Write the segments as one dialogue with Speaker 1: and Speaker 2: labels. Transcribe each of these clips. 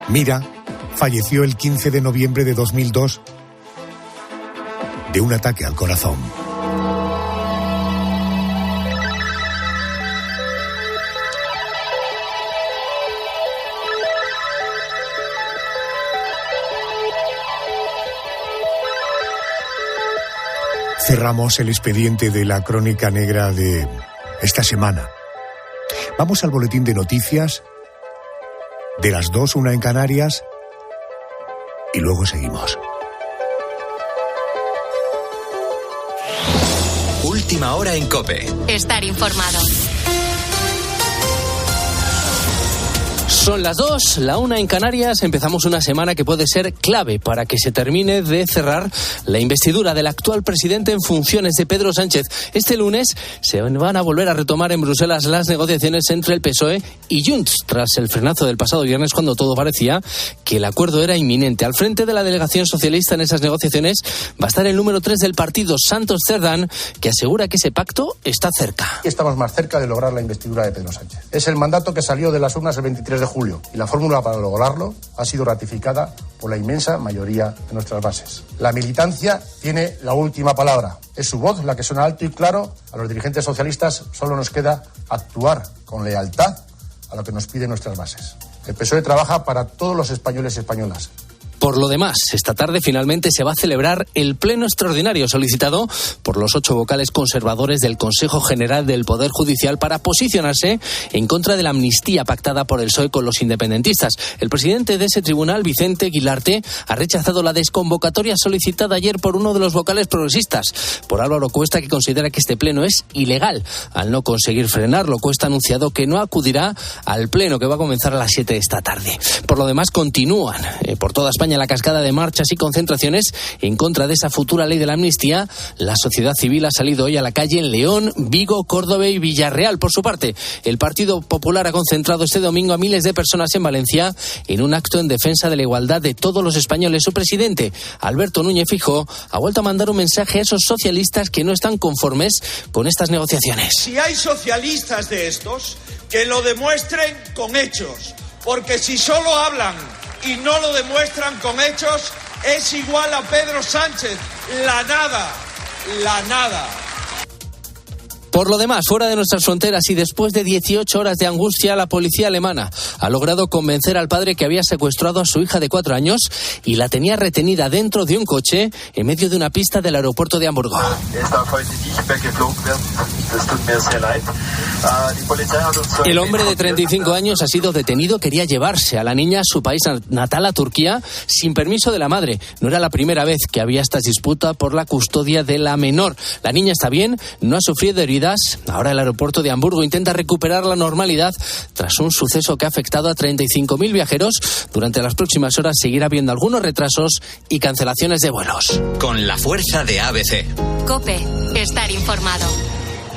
Speaker 1: Mira falleció el 15 de noviembre de 2002 de un ataque al corazón. Cerramos el expediente de la crónica negra de esta semana. Vamos al boletín de noticias de las 2, 1 en Canarias, y luego seguimos.
Speaker 2: Última hora en COPE.
Speaker 3: Estar informado.
Speaker 4: Son las 2, la 1 en Canarias. Empezamos una semana que puede ser clave para que se termine de cerrar la investidura del actual presidente en funciones de Pedro Sánchez. Este lunes se van a volver a retomar en Bruselas las negociaciones entre el PSOE y Junts, tras el frenazo del pasado viernes cuando todo parecía que el acuerdo era inminente. Al frente de la delegación socialista en esas negociaciones va a estar el número 3 del partido, Santos Cerdán, que asegura que ese pacto está cerca.
Speaker 5: Estamos más cerca de lograr la investidura de Pedro Sánchez. Es el mandato que salió de las urnas el 23 de julio y la fórmula para lograrlo ha sido ratificada por la inmensa mayoría de nuestras bases. La militancia tiene la última palabra. Es su voz la que suena alto y claro. A los dirigentes socialistas solo nos queda actuar con lealtad a lo que nos piden nuestras bases. El PSOE trabaja para todos los españoles y españolas.
Speaker 4: Por lo demás, esta tarde finalmente se va a celebrar el pleno extraordinario solicitado por los 8 vocales conservadores del Consejo General del Poder Judicial para posicionarse en contra de la amnistía pactada por el PSOE con los independentistas. El presidente de ese tribunal, Vicente Guilarte, ha rechazado la desconvocatoria solicitada ayer por uno de los vocales progresistas, por Álvaro Cuesta, que considera que este pleno es ilegal. Al no conseguir frenarlo, Cuesta ha anunciado que no acudirá al pleno que va a comenzar a las 7 de esta tarde. Por lo demás, continúan por toda España la cascada de marchas y concentraciones en contra de esa futura ley de la amnistía. La sociedad civil ha salido hoy a la calle en León, Vigo, Córdoba y Villarreal. Por su parte, el Partido Popular ha concentrado este domingo a miles de personas en Valencia en un acto en defensa de la igualdad de todos los españoles. Su presidente, Alberto Núñez Feijóo, ha vuelto a mandar un mensaje a esos socialistas que no están conformes con estas negociaciones.
Speaker 6: Si hay socialistas de estos, que lo demuestren con hechos, porque si solo hablan y no lo demuestran con hechos, es igual a Pedro Sánchez, la nada.
Speaker 4: Por lo demás, fuera de nuestras fronteras y después de 18 horas de angustia, la policía alemana ha logrado convencer al padre que había secuestrado a su hija de 4 años y la tenía retenida dentro de un coche en medio de una pista del aeropuerto de Hamburgo. El hombre de 35 años ha sido detenido. Quería llevarse a la niña a su país natal, a Turquía, sin permiso de la madre. No era la primera vez que había esta disputa por la custodia de la menor. La niña está bien, no ha sufrido heridas. Ahora el aeropuerto de Hamburgo intenta recuperar la normalidad tras un suceso que ha afectado a 35.000 viajeros. Durante las próximas horas seguirá habiendo algunos retrasos y cancelaciones de vuelos.
Speaker 2: Con la fuerza de ABC.
Speaker 3: COPE. Estar informado.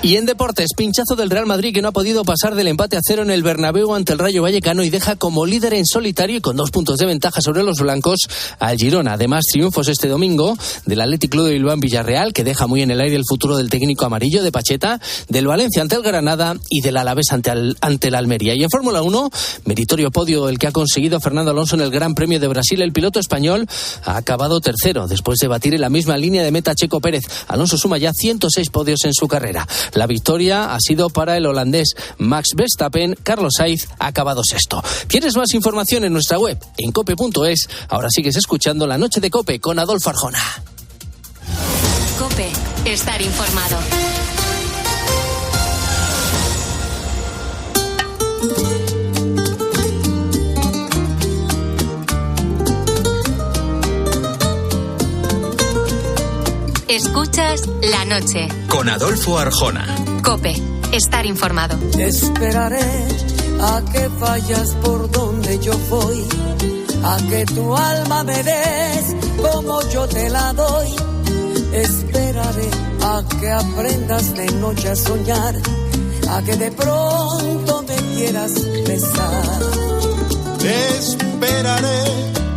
Speaker 4: Y en deportes, pinchazo del Real Madrid que no ha podido pasar del empate a 0 en el Bernabéu ante el Rayo Vallecano y deja como líder en solitario y con 2 puntos de ventaja sobre los blancos al Girona. Además, triunfos este domingo del Athletic Club de Bilbao en Villarreal, que deja muy en el aire el futuro del técnico amarillo de Pacheta, del Valencia ante el Granada y del Alavés ante el Almería. Y en Fórmula 1, meritorio podio el que ha conseguido Fernando Alonso en el Gran Premio de Brasil. El piloto español ha acabado tercero después de batir en la misma línea de meta Checo Pérez. Alonso suma ya 106 podios en su carrera. La victoria ha sido para el holandés Max Verstappen. Carlos Sainz ha acabado sexto. Tienes más información en nuestra web, en cope.es. Ahora sigues escuchando La Noche de COPE con Adolfo Arjona.
Speaker 3: COPE. Estar informado. Escuchas La Noche
Speaker 2: con Adolfo Arjona.
Speaker 3: COPE. Estar informado.
Speaker 7: Esperaré a que vayas por donde yo voy, a que tu alma me des como yo te la doy. Esperaré a que aprendas de noche a soñar, a que de pronto me quieras besar.
Speaker 8: Esperaré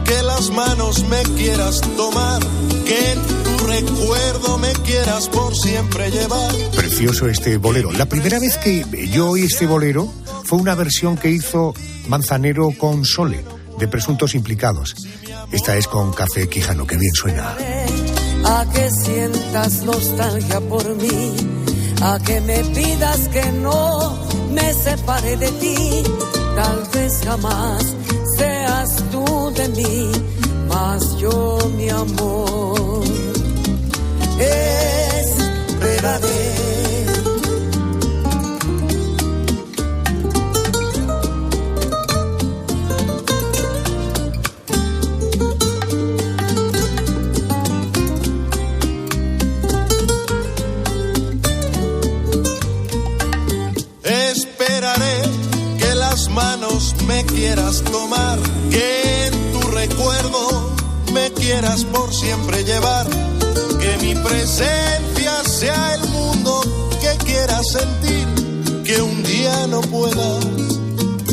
Speaker 8: que las manos me quieras tomar, que tu recuerdo me quieras por siempre llevar.
Speaker 1: Precioso este bolero. La primera vez que yo oí este bolero fue una versión que hizo Manzanero con Sole, de presuntos implicados. Esta es con Café Quijano, que bien suena.
Speaker 7: A que sientas nostalgia por mí, a que me pidas que no me separe de ti. Tal vez jamás seas tú de mí, mas yo, mi amor, esperaré.
Speaker 8: Manos me quieras tomar, que en tu recuerdo me quieras por siempre llevar, que mi presencia sea el mundo que quieras sentir, que un día no puedas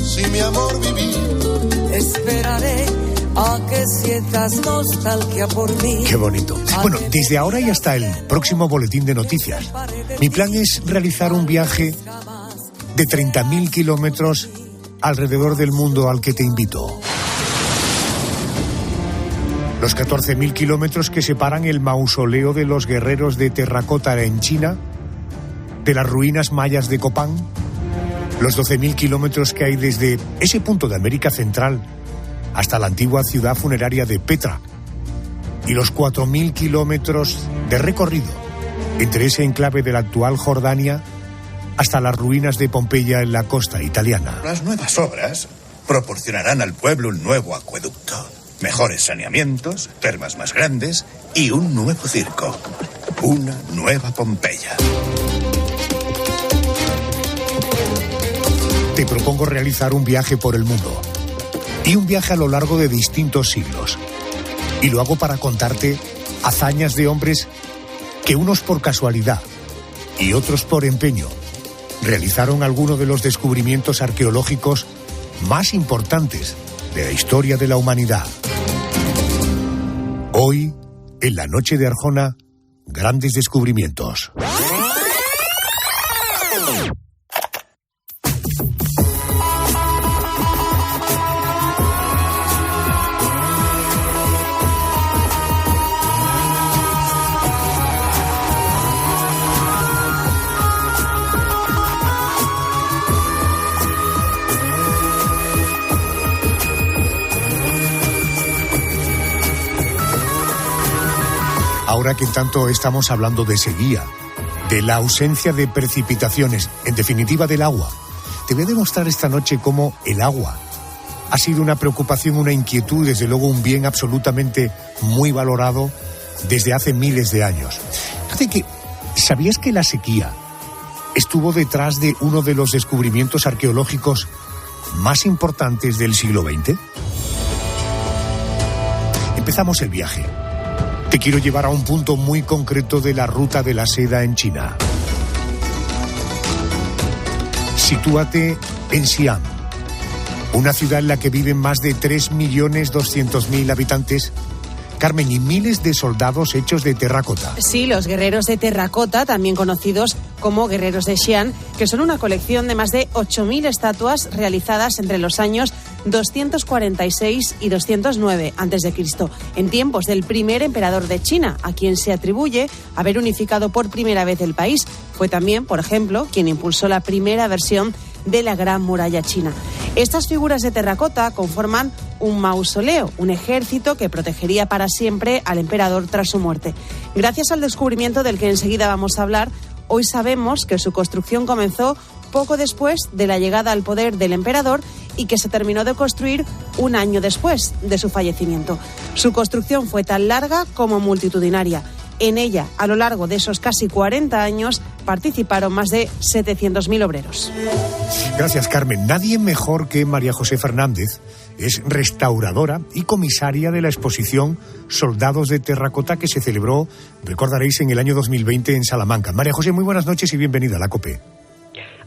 Speaker 8: sin mi amor vivir.
Speaker 7: Esperaré a que sientas nostalgia por mí.
Speaker 1: Qué bonito. Bueno, desde ahora y hasta el próximo boletín de noticias, mi plan es realizar un viaje de 30.000 kilómetros alrededor del mundo al que te invito. Los 14.000 kilómetros que separan el mausoleo de los guerreros de terracota en China de las ruinas mayas de Copán, los 12.000 kilómetros que hay desde ese punto de América Central hasta la antigua ciudad funeraria de Petra, y los 4.000 kilómetros de recorrido entre ese enclave de la actual Jordania hasta las ruinas de Pompeya en la costa italiana.
Speaker 9: Las nuevas obras proporcionarán al pueblo un nuevo acueducto, mejores saneamientos, termas más grandes y un nuevo circo. Una nueva Pompeya.
Speaker 1: Te propongo realizar un viaje por el mundo, y un viaje a lo largo de distintos siglos. Y lo hago para contarte hazañas de hombres que, unos por casualidad y otros por empeño, realizaron algunos de los descubrimientos arqueológicos más importantes de la historia de la humanidad. Hoy, en la noche de Arjona, grandes descubrimientos. Ahora que tanto estamos hablando de sequía, de la ausencia de precipitaciones, en definitiva del agua, te voy a demostrar esta noche cómo el agua ha sido una preocupación, una inquietud, desde luego un bien absolutamente muy valorado desde hace miles de años. Fíjate que, ¿sabías que la sequía estuvo detrás de uno de los descubrimientos arqueológicos más importantes del siglo XX? Empezamos el viaje. Te quiero llevar a un punto muy concreto de la ruta de la seda en China. Sitúate en Xi'an, una ciudad en la que viven más de 3.200.000 habitantes, Carmen, y miles de soldados hechos de terracota.
Speaker 10: Sí, los guerreros de terracota, también conocidos como guerreros de Xi'an, que son una colección de más de 8.000 estatuas realizadas entre los años 246 y 209 a.C., en tiempos del primer emperador de China, a quien se atribuye haber unificado por primera vez el país. Fue también, por ejemplo, quien impulsó la primera versión de la Gran Muralla China. Estas figuras de terracota conforman un mausoleo, un ejército que protegería para siempre al emperador tras su muerte. Gracias al descubrimiento del que enseguida vamos a hablar, hoy sabemos que su construcción comenzó poco después de la llegada al poder del emperador y que se terminó de construir un año después de su fallecimiento. Su construcción fue tan larga como multitudinaria. En ella, a lo largo de esos casi 40 años, participaron más de 700.000 obreros.
Speaker 1: Gracias, Carmen. Nadie mejor que María José Fernández es restauradora y comisaria de la exposición Soldados de Terracota, que se celebró, recordaréis, en el año 2020 en Salamanca. María José, muy buenas noches y bienvenida a la COPE.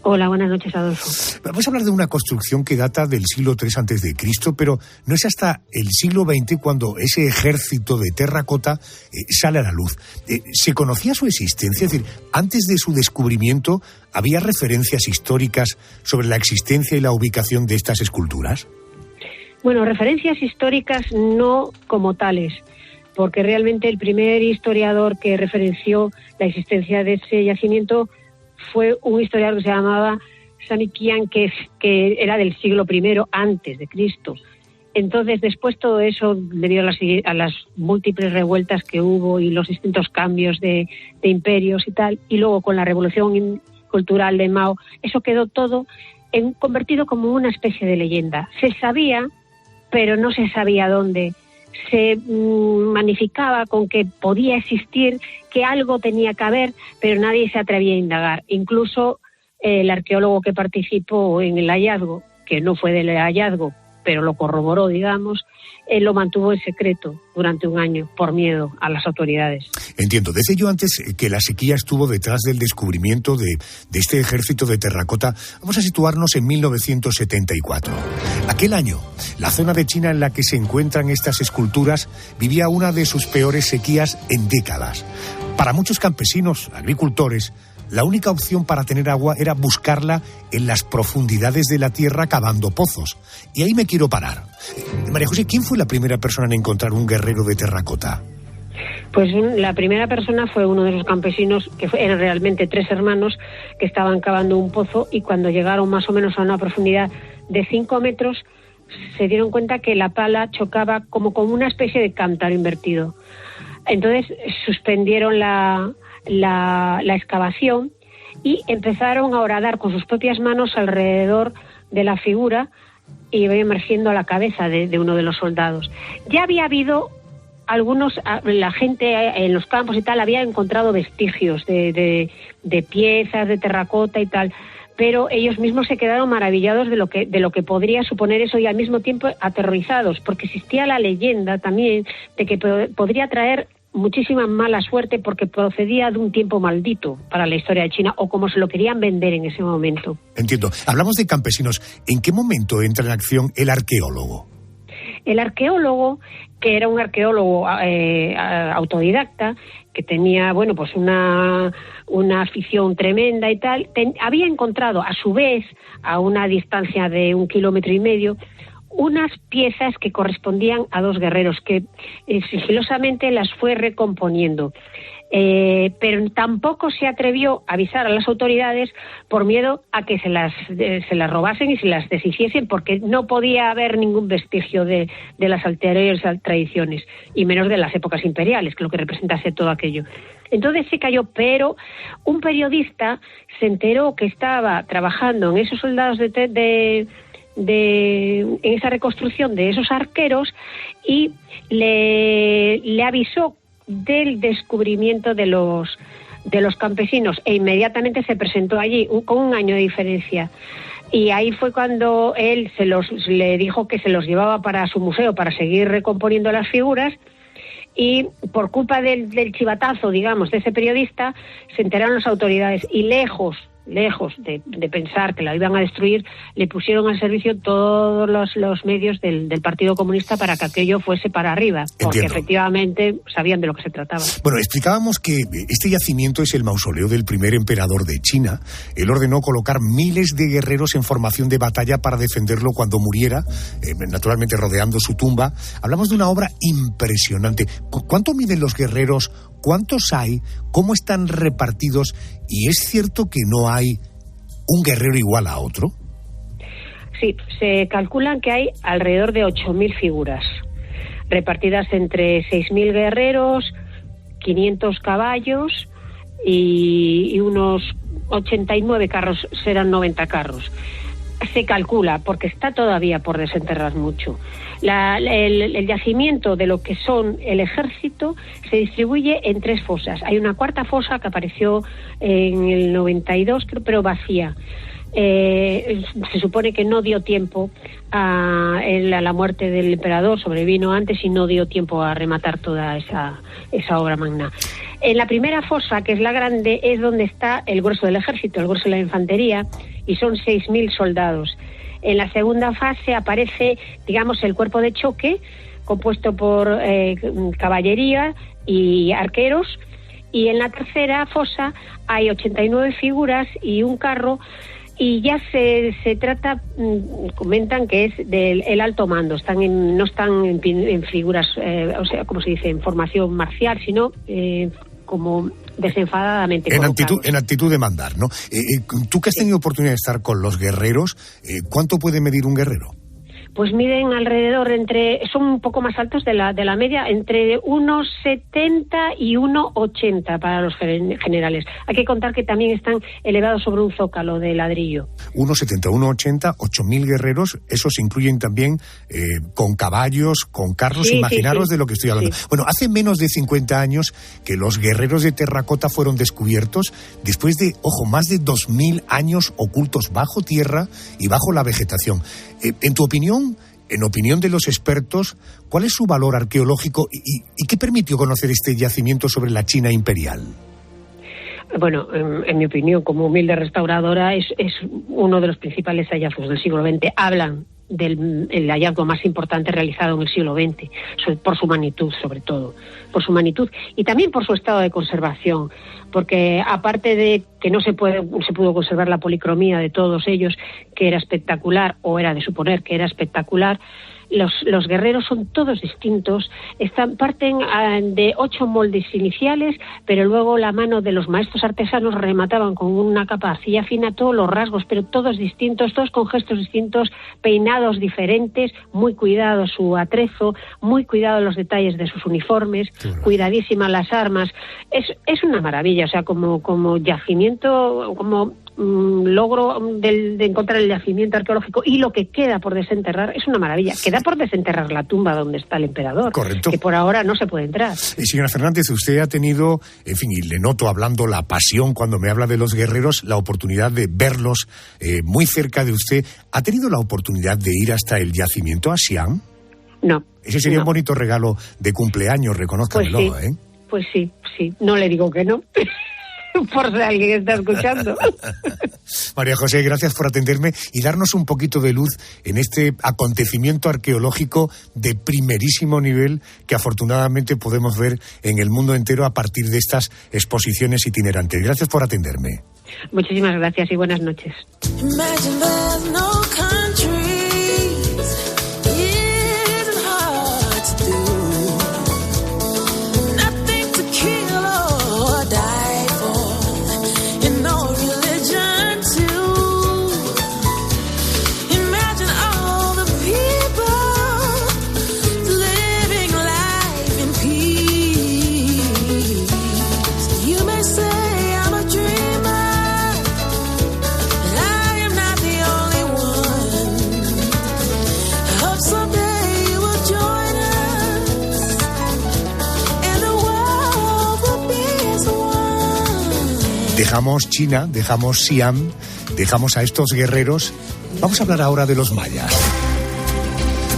Speaker 11: Hola, buenas noches, Adolfo.
Speaker 1: Vamos a hablar de una construcción que data del siglo III a.C., pero no es hasta el siglo XX cuando ese ejército de terracota sale a la luz. ¿Se conocía su existencia? Es decir, antes de su descubrimiento, ¿había referencias históricas sobre la existencia y la ubicación de estas esculturas?
Speaker 11: Bueno, referencias históricas no como tales, porque realmente el primer historiador que referenció la existencia de ese yacimiento fue un historiador que se llamaba Sanikian, que era del siglo I antes de Cristo. Entonces, después todo eso, debido a las múltiples revueltas que hubo y los distintos cambios de imperios y tal, y luego con la revolución cultural de Mao, eso quedó todo convertido como una especie de leyenda. Se sabía, pero no se sabía dónde. Se magnificaba con que podía existir, que algo tenía que haber, pero nadie se atrevía a indagar. Incluso el arqueólogo que participó en el hallazgo, que no fue del hallazgo, pero lo corroboró, digamos, lo mantuvo en secreto durante un año por miedo a las autoridades.
Speaker 1: Entiendo. Decía yo antes que la sequía estuvo detrás del descubrimiento de este ejército de terracota. Vamos a situarnos en 1974. Aquel año, la zona de China en la que se encuentran estas esculturas vivía una de sus peores sequías en décadas. Para muchos campesinos, agricultores, la única opción para tener agua era buscarla en las profundidades de la tierra cavando pozos. Y ahí me quiero parar. María José, ¿quién fue la primera persona en encontrar un guerrero de terracota?
Speaker 11: Pues la primera persona fue uno de los campesinos, que eran realmente 3 hermanos, que estaban cavando un pozo, y cuando llegaron más o menos a una profundidad de 5 metros, se dieron cuenta que la pala chocaba como con una especie de cántaro invertido. Entonces suspendieron la excavación y empezaron a horadar con sus propias manos alrededor de la figura y iba emergiendo a la cabeza de uno de los soldados. Ya había habido algunos, la gente en los campos y tal había encontrado vestigios de piezas de terracota y tal, pero ellos mismos se quedaron maravillados de lo que podría suponer eso, y al mismo tiempo aterrorizados, porque existía la leyenda también de que podría traer muchísima mala suerte porque procedía de un tiempo maldito para la historia de China, o como se lo querían vender en ese momento.
Speaker 1: Entiendo. Hablamos de campesinos. ¿En qué momento entra en acción el arqueólogo?
Speaker 11: El arqueólogo, que era un arqueólogo autodidacta, que tenía, bueno, pues una afición tremenda y tal, había encontrado a su vez, a una distancia de 1,5 kilómetros, unas piezas que correspondían a 2 guerreros, que sigilosamente las fue recomponiendo. Pero tampoco se atrevió a avisar a las autoridades por miedo a que se las robasen y se las deshiciesen, porque no podía haber ningún vestigio de las anteriores tradiciones, y menos de las épocas imperiales, que es lo que representase todo aquello. Entonces se cayó, pero un periodista se enteró que estaba trabajando en esos soldados en esa reconstrucción de esos arqueros, y le avisó del descubrimiento de los campesinos, e inmediatamente se presentó allí con un año de diferencia. Y ahí fue cuando él le dijo que se los llevaba para su museo para seguir recomponiendo las figuras, y por culpa del chivatazo, digamos, de ese periodista, se enteraron las autoridades, y lejos de pensar que la iban a destruir, le pusieron al servicio todos los medios del Partido Comunista para que aquello fuese para arriba, porque
Speaker 1: Entiendo.
Speaker 11: Efectivamente sabían de lo que se trataba.
Speaker 1: Bueno, explicábamos que este yacimiento es el mausoleo del primer emperador de China. Él ordenó colocar miles de guerreros en formación de batalla para defenderlo cuando muriera, naturalmente rodeando su tumba. Hablamos de una obra impresionante. ¿Cuánto miden los guerreros? ¿Cuántos hay? ¿Cómo están repartidos? ¿Y es cierto que no hay un guerrero igual a otro?
Speaker 11: Sí, se calculan que hay alrededor de 8.000 figuras, repartidas entre 6.000 guerreros, 500 caballos y unos 89 carros, serán 90 carros. Se calcula, porque está todavía por desenterrar mucho. El yacimiento de lo que son el ejército se distribuye en 3 fosas. Hay una cuarta fosa que apareció en el 92, creo, pero vacía. Se supone que no dio tiempo a la muerte del emperador, sobrevino antes y no dio tiempo a rematar toda esa obra magna. En la primera fosa, que es la grande, es donde está el grueso del ejército, el grueso de la infantería, y son 6.000 soldados. En la segunda fase aparece, digamos, el cuerpo de choque, compuesto por caballería y arqueros, y en la tercera fosa hay 89 figuras y un carro y ya se trata, comentan que es del alto mando, no están en figuras, o sea, como se dice, en formación marcial, sino como desenfadadamente
Speaker 1: en actitud de mandar, ¿no? Tú que has tenido oportunidad de estar con los guerreros, ¿cuánto puede medir un guerrero?
Speaker 11: Pues miden alrededor son un poco más altos de la media, entre 1,70 y 1,80 para los generales. Hay que contar que también están elevados sobre un zócalo de ladrillo.
Speaker 1: 1,70, 1,80, 8.000 guerreros, esos incluyen también con caballos, con carros,
Speaker 11: sí,
Speaker 1: imaginaros
Speaker 11: sí.
Speaker 1: De lo que estoy hablando. Sí. Bueno, hace menos de 50 años que los guerreros de terracota fueron descubiertos, después de, más de 2.000 años ocultos bajo tierra y bajo la vegetación. En tu opinión, en opinión de los expertos, ¿cuál es su valor arqueológico y qué permitió conocer este yacimiento sobre la China imperial?
Speaker 11: Bueno, en mi opinión, como humilde restauradora, es uno de los principales hallazgos del siglo XX. Hablan del hallazgo más importante realizado en el siglo XX, por su magnitud, sobre todo, por su magnitud y también por su estado de conservación, porque aparte de que no se pudo conservar la policromía de todos ellos, que era espectacular, o era de suponer que era espectacular, los guerreros son todos distintos, parten de 8 moldes iniciales, pero luego la mano de los maestros artesanos remataban con una capa de arcilla fina todos los rasgos, pero todos distintos, todos con gestos distintos, peinados diferentes, muy cuidado su atrezo, muy cuidado los detalles de sus uniformes, cuidadísimas las armas. Es una maravilla, o sea, como yacimiento, como logro de encontrar el yacimiento arqueológico y lo que queda por desenterrar es una maravilla. Queda por desenterrar la tumba donde está el emperador.
Speaker 1: Correcto.
Speaker 11: Que por ahora no se puede entrar.
Speaker 1: Señora Fernández, usted ha tenido, en fin, y le noto hablando la pasión cuando me habla de los guerreros, la oportunidad de verlos muy cerca de usted. ¿Ha tenido la oportunidad de ir hasta el yacimiento a Xi'an?
Speaker 11: No.
Speaker 1: Ese sería un bonito regalo de cumpleaños, reconózcamelo,
Speaker 11: pues sí, Pues sí. No le digo que no. Por si alguien está escuchando.
Speaker 1: María José, gracias por atenderme y darnos un poquito de luz en este acontecimiento arqueológico de primerísimo nivel que afortunadamente podemos ver en el mundo entero a partir de estas exposiciones itinerantes. Gracias por atenderme.
Speaker 11: Muchísimas gracias y buenas noches.
Speaker 1: Dejamos China, dejamos Xi'an, dejamos a estos guerreros. Vamos a hablar ahora de los mayas.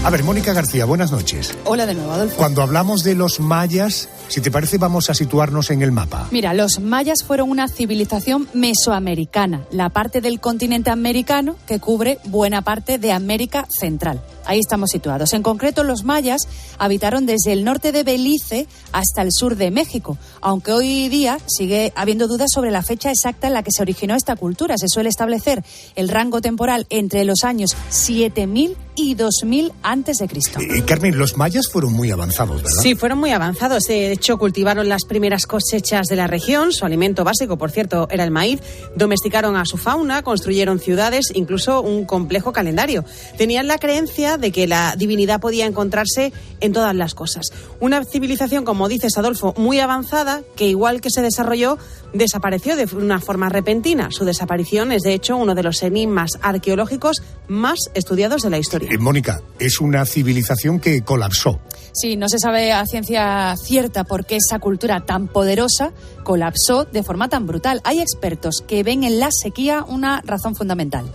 Speaker 1: A ver, Mónica García, buenas noches.
Speaker 12: Hola de nuevo, Adolfo.
Speaker 1: Cuando hablamos de los mayas, si te parece, vamos a situarnos en el mapa.
Speaker 12: Mira, los mayas fueron una civilización mesoamericana, la parte del continente americano que cubre buena parte de América Central. Ahí estamos situados. En concreto, los mayas habitaron desde el norte de Belice hasta el sur de México, aunque hoy día sigue habiendo dudas sobre la fecha exacta en la que se originó esta cultura. Se suele establecer el rango temporal entre los años 7000 y 2000 antes de Cristo.
Speaker 1: Carmen, los mayas fueron muy avanzados, ¿verdad?
Speaker 10: Sí, fueron muy avanzados. De hecho, cultivaron las primeras cosechas de la región. Su alimento básico, por cierto, era el maíz. Domesticaron a su fauna, construyeron ciudades, incluso un complejo calendario. Tenían la creencia de que la divinidad podía encontrarse en todas las cosas. Una civilización, como dices, Adolfo, muy avanzada, que igual que se desarrolló, desapareció de una forma repentina. Su desaparición es, de hecho, uno de los enigmas arqueológicos más estudiados de la historia.
Speaker 1: Mónica, es una civilización que colapsó.
Speaker 12: Sí, no se sabe a ciencia cierta por qué esa cultura tan poderosa colapsó de forma tan brutal. Hay expertos que ven en la sequía una razón fundamental.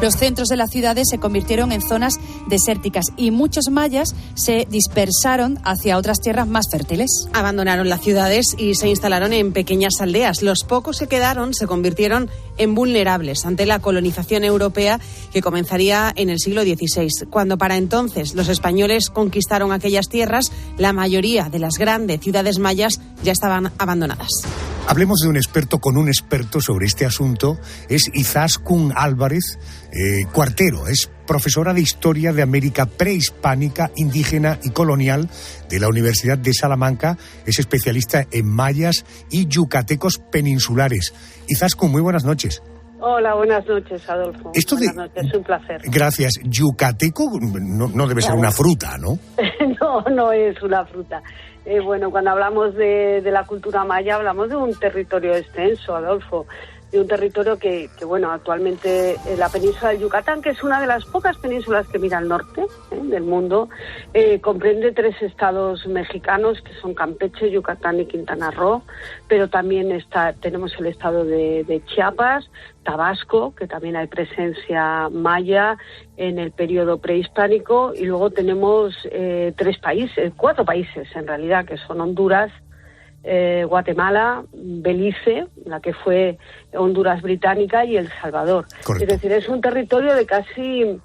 Speaker 12: Los centros de las ciudades se convirtieron en zonas desérticas y muchos mayas se dispersaron hacia otras tierras más fértiles.
Speaker 10: Abandonaron las ciudades y se instalaron en pequeñas aldeas. Los pocos que quedaron se convirtieron en vulnerables ante la colonización europea que comenzaría en el siglo XVI. Cuando para entonces los españoles conquistaron aquellas tierras, la mayoría de las grandes ciudades mayas ya estaban abandonadas.
Speaker 1: Hablemos de un experto con un experto sobre este asunto. Es Izaskun Álvarez Cuartero. Es profesora de Historia de América Prehispánica, Indígena y Colonial de la Universidad de Salamanca. Es especialista en mayas y yucatecos peninsulares. Izaskun, muy buenas noches.
Speaker 13: Hola, buenas noches, Adolfo. Buenas noches, es un placer.
Speaker 1: Gracias. Yucateco no debe ser una fruta, ¿no?
Speaker 13: No es una fruta. Bueno, cuando hablamos de la cultura maya, hablamos de un territorio extenso, Adolfo, de un territorio que bueno, actualmente la península del Yucatán, que es una de las pocas penínsulas que mira al norte del mundo, comprende 3 estados mexicanos, que son Campeche, Yucatán y Quintana Roo, pero también tenemos el estado de Chiapas, Tabasco, que también hay presencia maya en el periodo prehispánico, y luego tenemos 4 países en realidad, que son Honduras, Guatemala, Belice, la que fue Honduras británica, y El Salvador. Correcto. Es decir, es un territorio de casi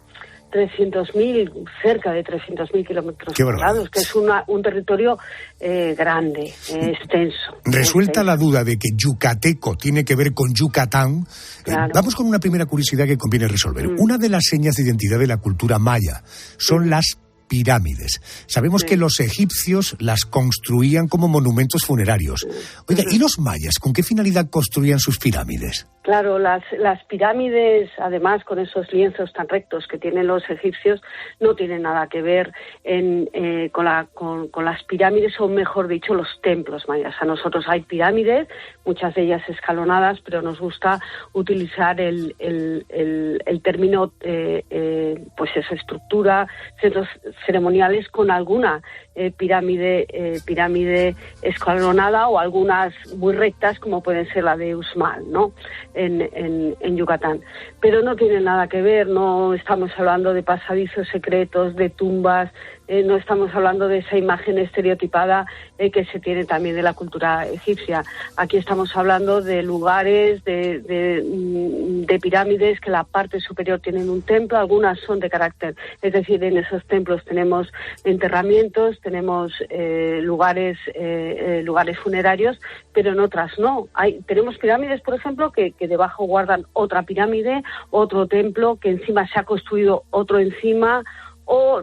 Speaker 13: 300.000, cerca de 300.000 kilómetros cuadrados, que es un territorio grande, extenso.
Speaker 1: Resuelta la duda de que yucateco tiene que ver con Yucatán, claro. Vamos con una primera curiosidad que conviene resolver. Una de las señas de identidad de la cultura maya son las pirámides. Sabemos que los egipcios las construían como monumentos funerarios. Oiga, ¿y los mayas con qué finalidad construían sus pirámides?
Speaker 13: Claro, las pirámides, además, con esos lienzos tan rectos que tienen los egipcios, no tienen nada que ver con las pirámides, o mejor dicho, los templos mayas. A nosotros hay pirámides, muchas de ellas escalonadas, pero nos gusta utilizar el término, pues esa estructura, centros ceremoniales con alguna pirámide escalonada, o algunas muy rectas, como pueden ser la de Uxmal, ¿no? En Yucatán. Pero no tiene nada que ver, no estamos hablando de pasadizos secretos, de tumbas, no estamos hablando de esa imagen estereotipada que se tiene también de la cultura egipcia. Aquí estamos hablando de lugares, de pirámides que la parte superior tienen un templo, algunas son de carácter, es decir, en esos templos tenemos enterramientos, tenemos lugares funerarios, pero en otras no. Tenemos pirámides, por ejemplo, que debajo guardan otra pirámide, otro templo, que encima se ha construido otro encima, o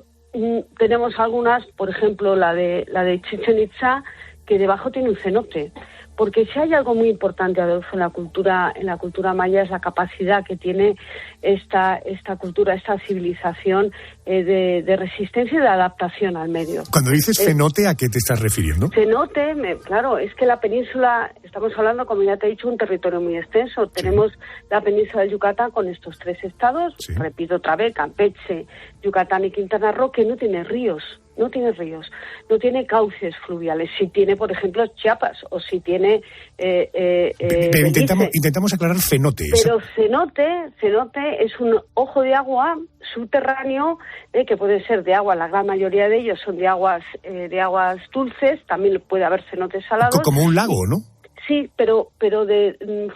Speaker 13: tenemos algunas, por ejemplo, la de Chichén Itzá, que debajo tiene un cenote. Porque si hay algo muy importante, Adolfo, en la cultura maya, es la capacidad que tiene esta cultura, esta civilización de resistencia y de adaptación al medio.
Speaker 1: Cuando dices cenote, ¿a qué te estás refiriendo?
Speaker 13: Cenote, claro, es que la península, estamos hablando, como ya te he dicho, un territorio muy extenso. Sí. Tenemos la península de Yucatán con estos 3 estados, sí. Repito otra vez, Campeche, Yucatán y Quintana Roo, que no tiene ríos. No tiene ríos, no tiene cauces fluviales. Si tiene, por ejemplo, Chiapas, o si tiene...
Speaker 1: Intentamos aclarar cenote.
Speaker 13: Pero cenote es un ojo de agua subterráneo, que puede ser de agua, la gran mayoría de ellos son de aguas dulces, también puede haber cenotes salados.
Speaker 1: Como un lago, ¿no?
Speaker 13: Sí, pero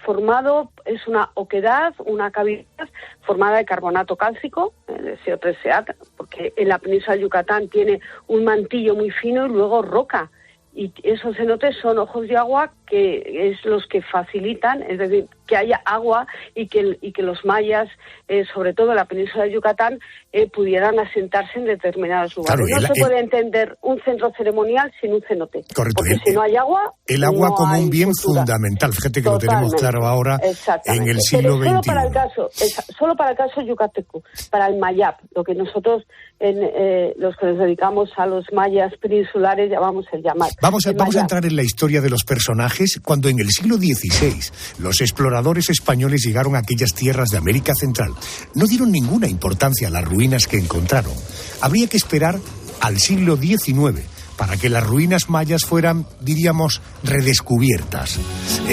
Speaker 13: formado, es una oquedad, una cavidad formada de carbonato cálcico, de CO3CA, porque en la península de Yucatán tiene un mantillo muy fino y luego roca. Y esos cenotes son ojos de agua que es los que facilitan, es decir, que haya agua y que los mayas, sobre todo en la península de Yucatán, pudieran asentarse en determinados lugares. Claro, no se puede entender un centro ceremonial sin un cenote.
Speaker 1: Correcto.
Speaker 13: Porque si no hay agua,
Speaker 1: el agua no como un bien fundamental. Fíjate que lo tenemos claro ahora en el siglo XXI.
Speaker 13: Solo para el caso yucateco, para el mayap, lo que nosotros, los que nos dedicamos a los mayas peninsulares, llamamos el yamat.
Speaker 1: Vamos a entrar en la historia de los personajes. Cuando en el siglo XVI los exploradores españoles llegaron a aquellas tierras de América Central, no dieron ninguna importancia a las ruinas que encontraron. Habría que esperar al siglo XIX para que las ruinas mayas fueran, diríamos, redescubiertas.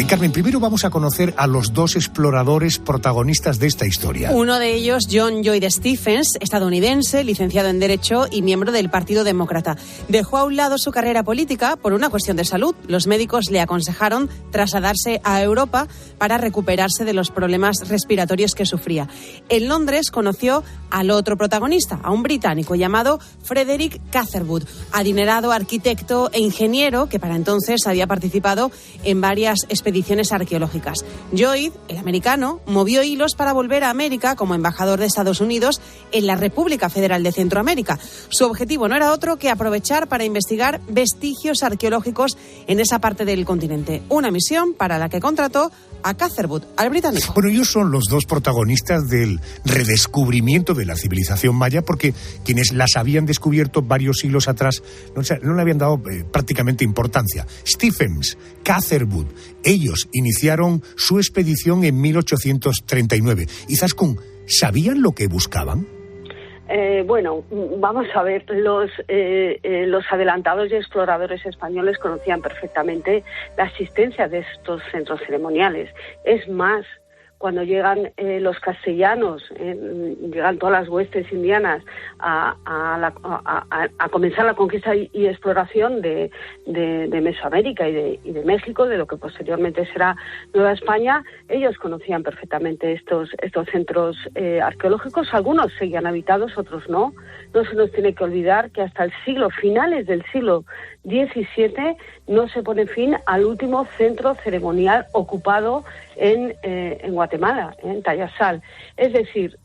Speaker 1: Carmen, primero vamos a conocer a los 2 exploradores protagonistas de esta historia.
Speaker 10: Uno de ellos, John Lloyd Stephens, estadounidense, licenciado en Derecho y miembro del Partido Demócrata. Dejó a un lado su carrera política por una cuestión de salud. Los médicos le aconsejaron trasladarse a Europa para recuperarse de los problemas respiratorios que sufría. En Londres conoció al otro protagonista, a un británico llamado Frederick Catherwood, adinerado arquitecto e ingeniero que para entonces había participado en varias expediciones arqueológicas. Lloyd, el americano, movió hilos para volver a América como embajador de Estados Unidos en la República Federal de Centroamérica. Su objetivo no era otro que aprovechar para investigar vestigios arqueológicos en esa parte del continente. Una misión para la que contrató a Catherwood, al británico.
Speaker 1: Bueno, ellos son los dos protagonistas del redescubrimiento de la civilización maya, porque quienes las habían descubierto varios siglos atrás no le habían dado prácticamente importancia. Stephens, Catherwood, ellos iniciaron su expedición en 1839. Izaskun, ¿sabían lo que buscaban?
Speaker 13: Bueno, vamos a ver, los adelantados y exploradores españoles conocían perfectamente la existencia de estos centros ceremoniales. Es más, cuando llegan los castellanos, llegan todas las huestes indianas a comenzar la conquista y exploración de Mesoamérica y de México, de lo que posteriormente será Nueva España, ellos conocían perfectamente estos centros arqueológicos. Algunos seguían habitados, otros no. No se nos tiene que olvidar que hasta finales del siglo XVII, no se pone fin al último centro ceremonial ocupado en Guatemala, en Tayasal. Es decir,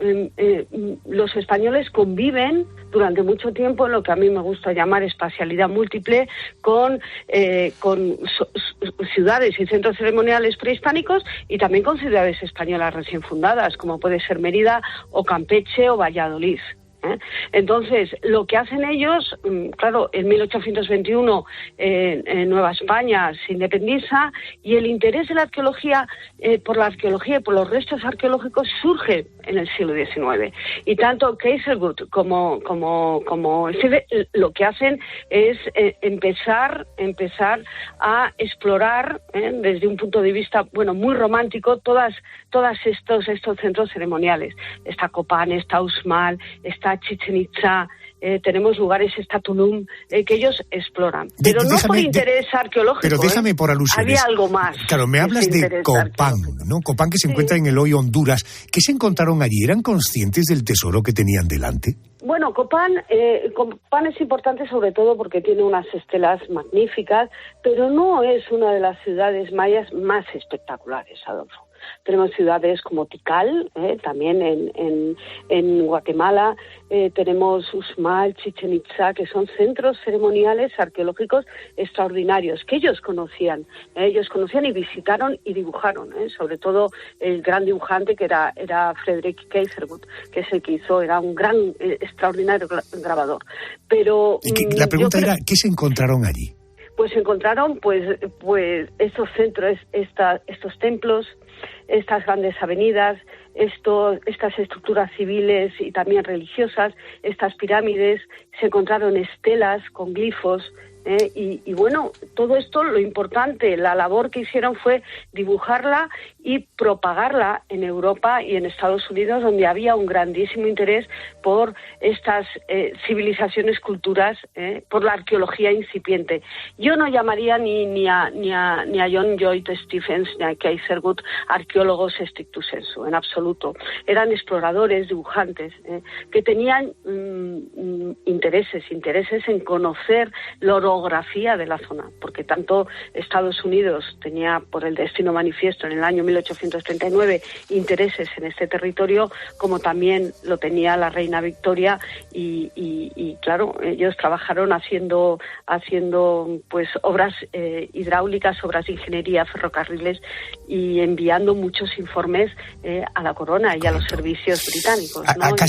Speaker 13: los españoles conviven durante mucho tiempo en lo que a mí me gusta llamar espacialidad múltiple con ciudades y centros ceremoniales prehispánicos, y también con ciudades españolas recién fundadas, como puede ser Mérida o Campeche o Valladolid. Entonces, lo que hacen ellos, claro, en 1821 Nueva España se independiza, y el interés de la arqueología por la arqueología y por los restos arqueológicos surge en el siglo XIX. Y tanto Catherwood como Steve lo que hacen es empezar a explorar desde un punto de vista muy romántico todas estos centros ceremoniales. Está Copán, está Uxmal, está Chichen Itza, tenemos lugares, está Tulum, que ellos exploran. Pero no por interés arqueológico. Pero
Speaker 1: déjame por alusiones.
Speaker 13: Había algo más.
Speaker 1: Claro, me hablas de Copán, ¿no? Copán, que se encuentra en el hoy Honduras. ¿Qué se encontraron allí? ¿Eran conscientes del tesoro que tenían delante?
Speaker 13: Bueno, Copán es importante sobre todo porque tiene unas estelas magníficas, pero no es una de las ciudades mayas más espectaculares, Adolfo. Tenemos ciudades como Tikal, también en Guatemala, tenemos Uxmal, Chichen Itza, que son centros ceremoniales arqueológicos extraordinarios, que ellos conocían y visitaron y dibujaron, sobre todo el gran dibujante que era Frederick Catherwood, que es el que era un gran, extraordinario grabador. Pero
Speaker 1: la pregunta era, ¿qué se encontraron allí?
Speaker 13: Pues encontraron estos centros, estos templos, estas grandes avenidas, estas estructuras civiles y también religiosas, estas pirámides, se encontraron estelas con glifos, y bueno, todo esto, lo importante, la labor que hicieron fue dibujarla y propagarla en Europa y en Estados Unidos, donde había un grandísimo interés por estas civilizaciones, culturas, por la arqueología incipiente. Yo no llamaría ni a John Lloyd Stephens ni a Catherwood arqueólogos stricto sensu, en absoluto. Eran exploradores, dibujantes, que tenían intereses en conocer la orografía de la zona, porque tanto Estados Unidos tenía, por el Destino Manifiesto en el año 1839, intereses en este territorio, como también lo tenía la reina Victoria, y claro, ellos trabajaron haciendo pues obras hidráulicas, obras de ingeniería, ferrocarriles, y enviando muchos informes a la corona y a los servicios británicos,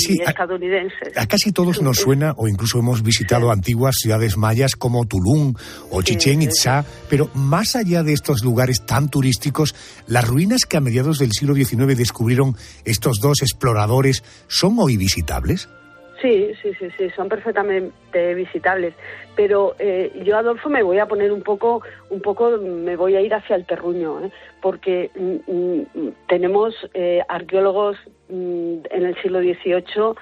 Speaker 13: y estadounidenses.
Speaker 1: A casi todos nos suena, o incluso hemos visitado antiguas ciudades mayas como Tulum o Chichen Itza, pero más allá de estos lugares tan turísticos, las ruinas que a mediados del siglo XIX descubrieron estos dos exploradores, ¿son hoy visitables?
Speaker 13: Sí, son perfectamente visitables, pero yo, Adolfo, me voy a poner un poco, me voy a ir hacia el terruño, porque tenemos arqueólogos en el siglo XVIII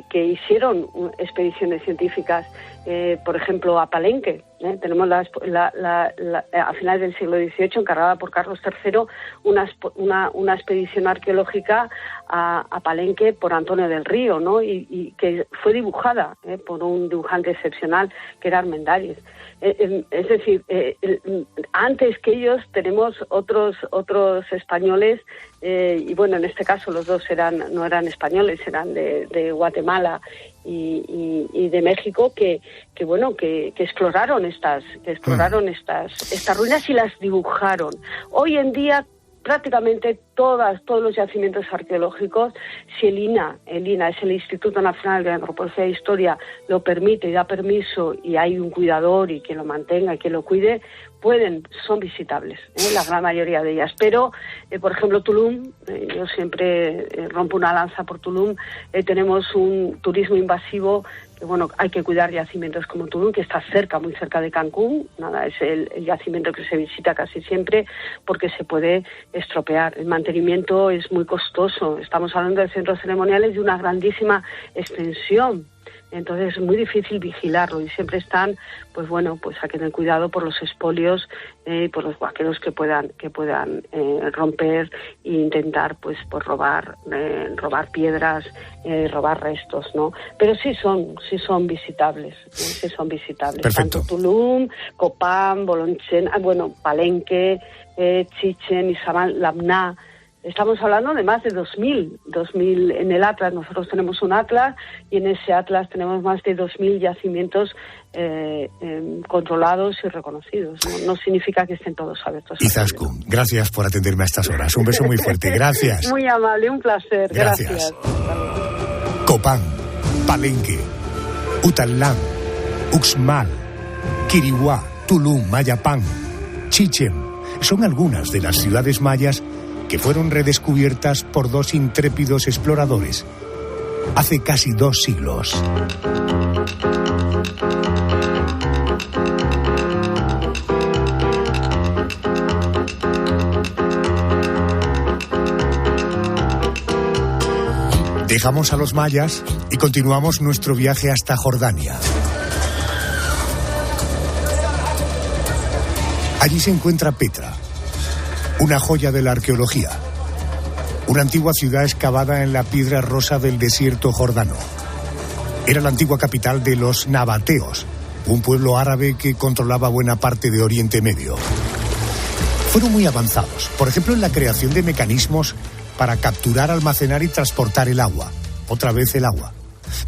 Speaker 13: que hicieron expediciones científicas por ejemplo, a Palenque. Tenemos a finales del siglo XVIII, encargada por Carlos III, una expedición arqueológica a Palenque por Antonio del Río, ¿no? Y que fue dibujada por un dibujante excepcional que era Armendáriz. Es decir, antes que ellos tenemos otros españoles, y bueno, en este caso los dos no eran españoles, eran de Guatemala y de México, que exploraron estas ruinas y las dibujaron. Hoy en día prácticamente todos los yacimientos arqueológicos, si el INAH es el Instituto Nacional de Antropología e Historia, lo permite y da permiso, y hay un cuidador y quien lo mantenga y quien lo cuide, son visitables, la gran mayoría de ellas. Pero, por ejemplo, Tulum, yo siempre rompo una lanza por Tulum, tenemos un turismo invasivo, que bueno, hay que cuidar yacimientos como Tulum, que está muy cerca de Cancún, es el yacimiento que se visita casi siempre, porque se puede estropear. El mantenimiento es muy costoso, estamos hablando de centros ceremoniales de una grandísima extensión. Entonces es muy difícil vigilarlo y siempre están, pues hay que tener cuidado por los expolios, por los vaqueros que puedan romper e intentar robar piedras, robar restos, ¿no? Pero sí son visitables,
Speaker 1: Perfecto.
Speaker 13: Tanto Tulum, Copán, Bolonchen, Palenque, Chichen Itzá, Labná. Estamos hablando de más de 2.000 en el Atlas. Nosotros tenemos un Atlas y en ese Atlas tenemos más de 2.000 yacimientos controlados y reconocidos. No significa que estén todos abiertos.
Speaker 1: Izaskun, gracias por atenderme a estas horas. Un beso muy fuerte. Gracias.
Speaker 13: Muy amable, un placer. Gracias.
Speaker 1: Copán, Palenque, Utalán, Uxmal, Quiriguá, Tulum, Mayapán, Chichen. Son algunas de las ciudades mayas que fueron redescubiertas por dos intrépidos exploradores hace casi 2 siglos. Dejamos a los mayas y continuamos nuestro viaje hasta Jordania. Allí se encuentra Petra, una joya de la arqueología, una antigua ciudad excavada en la piedra rosa del desierto jordano. Era la antigua capital de los nabateos, un pueblo árabe que controlaba buena parte de Oriente Medio. Fueron muy avanzados, por ejemplo en la creación de mecanismos para capturar, almacenar y transportar el agua. Otra vez el agua.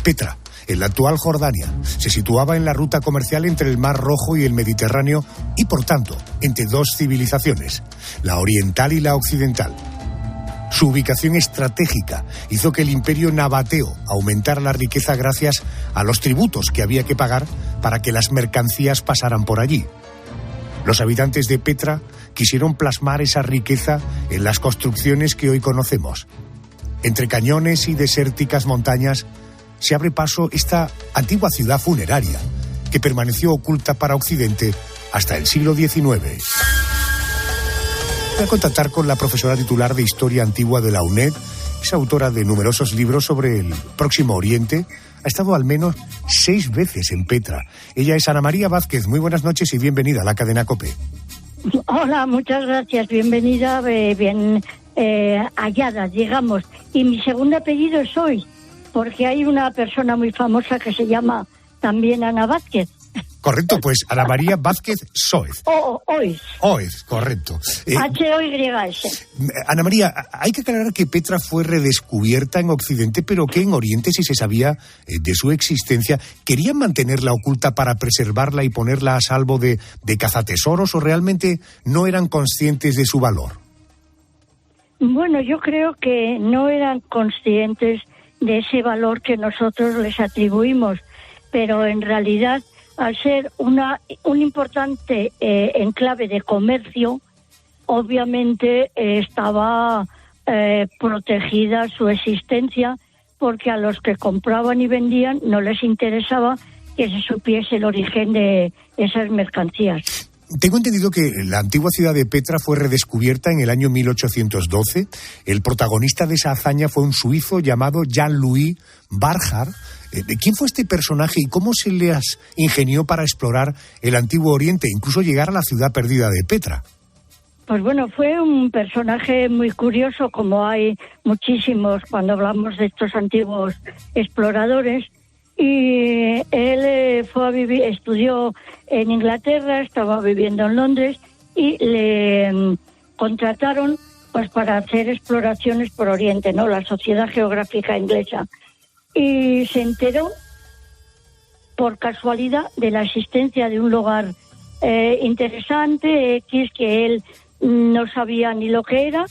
Speaker 1: Petra, en la actual Jordania, se situaba en la ruta comercial entre el Mar Rojo y el Mediterráneo y, por tanto, entre dos civilizaciones, la oriental y la occidental. Su ubicación estratégica hizo que el imperio nabateo aumentara la riqueza gracias a los tributos que había que pagar para que las mercancías pasaran por allí. Los habitantes de Petra quisieron plasmar esa riqueza en las construcciones que hoy conocemos. Entre cañones y desérticas montañas se abre paso esta antigua ciudad funeraria que permaneció oculta para Occidente hasta el siglo XIX. Voy a contactar con la profesora titular de Historia Antigua de la UNED, es autora de numerosos libros sobre el Próximo Oriente, ha estado al menos 6 veces en Petra. Ella es Ana María Vázquez. Muy buenas noches y bienvenida a la cadena COPE.
Speaker 14: Hola, muchas gracias, bienvenida, bien hallada, digamos. Y mi segundo apellido es Oiz, porque hay una persona muy famosa que se llama también Ana Vázquez.
Speaker 1: Correcto, pues Ana María Vázquez Sóez.
Speaker 14: Oiz.
Speaker 1: Oiz, correcto.
Speaker 14: H-O-Y-S.
Speaker 1: Ana María, hay que aclarar que Petra fue redescubierta en Occidente, pero que en Oriente sí se sabía de su existencia. ¿Querían mantenerla oculta para preservarla y ponerla a salvo de cazatesoros o realmente no eran conscientes de su valor?
Speaker 14: Bueno, yo creo que no eran conscientes de ese valor que nosotros les atribuimos, pero en realidad, al ser un importante enclave de comercio, obviamente estaba protegida su existencia, porque a los que compraban y vendían no les interesaba que se supiese el origen de esas mercancías.
Speaker 1: Tengo entendido que la antigua ciudad de Petra fue redescubierta en el año 1812. El protagonista de esa hazaña fue un suizo llamado Jean-Louis Barnard. ¿Quién fue este personaje y cómo se les ingenió para explorar el Antiguo Oriente, incluso llegar a la ciudad perdida de Petra?
Speaker 14: Pues bueno, fue un personaje muy curioso, como hay muchísimos cuando hablamos de estos antiguos exploradores. Y él fue a vivir, estudió en Inglaterra, estaba viviendo en Londres y le contrataron pues para hacer exploraciones por Oriente, ¿no? La Sociedad Geográfica Inglesa. Y se enteró por casualidad de la existencia de un lugar interesante, X, que él no sabía ni lo que era,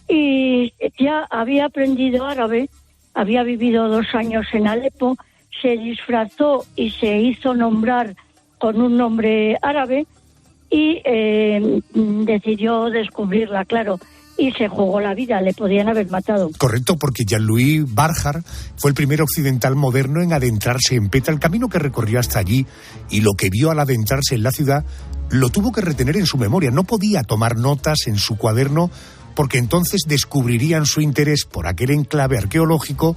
Speaker 14: y ya había aprendido árabe, había vivido 2 años en Alepo, se disfrazó y se hizo nombrar con un nombre árabe y decidió descubrirla, claro, y se jugó la vida, le podían haber matado.
Speaker 1: Correcto, porque Jean-Louis Barjar fue el primer occidental moderno en adentrarse en Petra. El camino que recorrió hasta allí y lo que vio al adentrarse en la ciudad lo tuvo que retener en su memoria. No podía tomar notas en su cuaderno porque entonces descubrirían su interés por aquel enclave arqueológico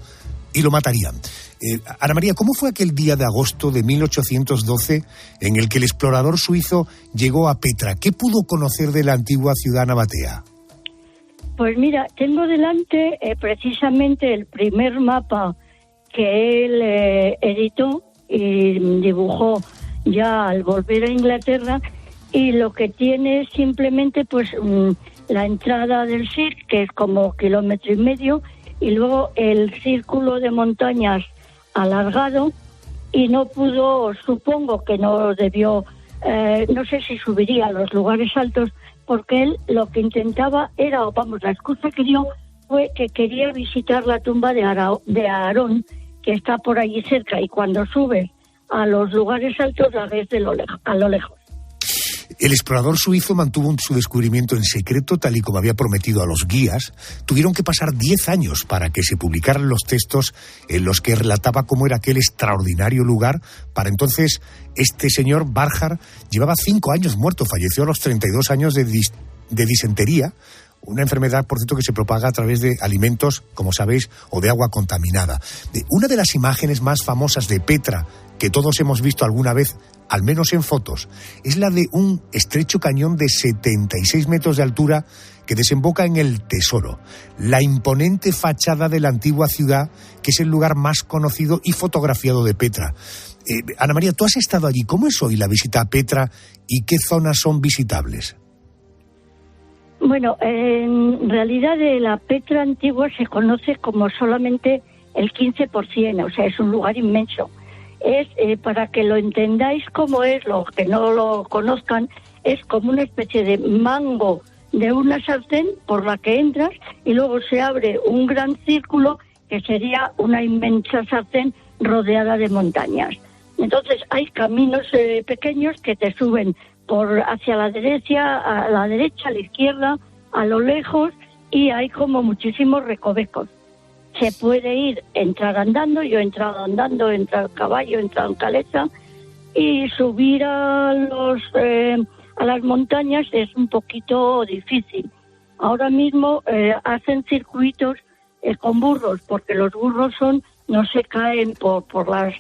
Speaker 1: y lo matarían. Ana María, ¿cómo fue aquel día de agosto de 1812 en el que el explorador suizo llegó a Petra? ¿Qué pudo conocer de la antigua ciudad nabatea?
Speaker 14: Pues mira, tengo delante precisamente el primer mapa que él editó y dibujó ya al volver a Inglaterra, y lo que tiene es simplemente pues la entrada del Sir, que es como 1,5 kilómetros, y luego el círculo de montañas alargado, y no pudo, supongo que no debió, no sé si subiría a los lugares altos, porque él lo que intentaba era, la excusa que dio fue que quería visitar la tumba de Aarón, que está por allí cerca, y cuando subes a los lugares altos la ves a lo lejos.
Speaker 1: El explorador suizo mantuvo su descubrimiento en secreto, tal y como había prometido a los guías. Tuvieron que pasar 10 años para que se publicaran los textos en los que relataba cómo era aquel extraordinario lugar. Para entonces, este señor Barjar llevaba 5 años muerto, falleció a los 32 años de disentería, una enfermedad, por cierto, que se propaga a través de alimentos, como sabéis, o de agua contaminada. Una de las imágenes más famosas de Petra, que todos hemos visto alguna vez, al menos en fotos, es la de un estrecho cañón de 76 metros de altura que desemboca en el Tesoro, la imponente fachada de la antigua ciudad, que es el lugar más conocido y fotografiado de Petra. Ana María, tú has estado allí. ¿Cómo es hoy la visita a Petra y qué zonas son visitables?
Speaker 14: Bueno, en realidad de la Petra antigua se conoce como solamente el 15%, o sea, es un lugar inmenso. Es, para que lo entendáis cómo es, los que no lo conozcan, es como una especie de mango de una sartén por la que entras y luego se abre un gran círculo que sería una inmensa sartén rodeada de montañas. Entonces hay caminos pequeños que te suben hacia la derecha, a la izquierda, a lo lejos, y hay como muchísimos recovecos. Se puede entrar andando, yo he entrado andando, he entrado en caballo, he entrado en caleta, y subir a las montañas es un poquito difícil. Ahora mismo hacen circuitos con burros, porque los burros no se caen por las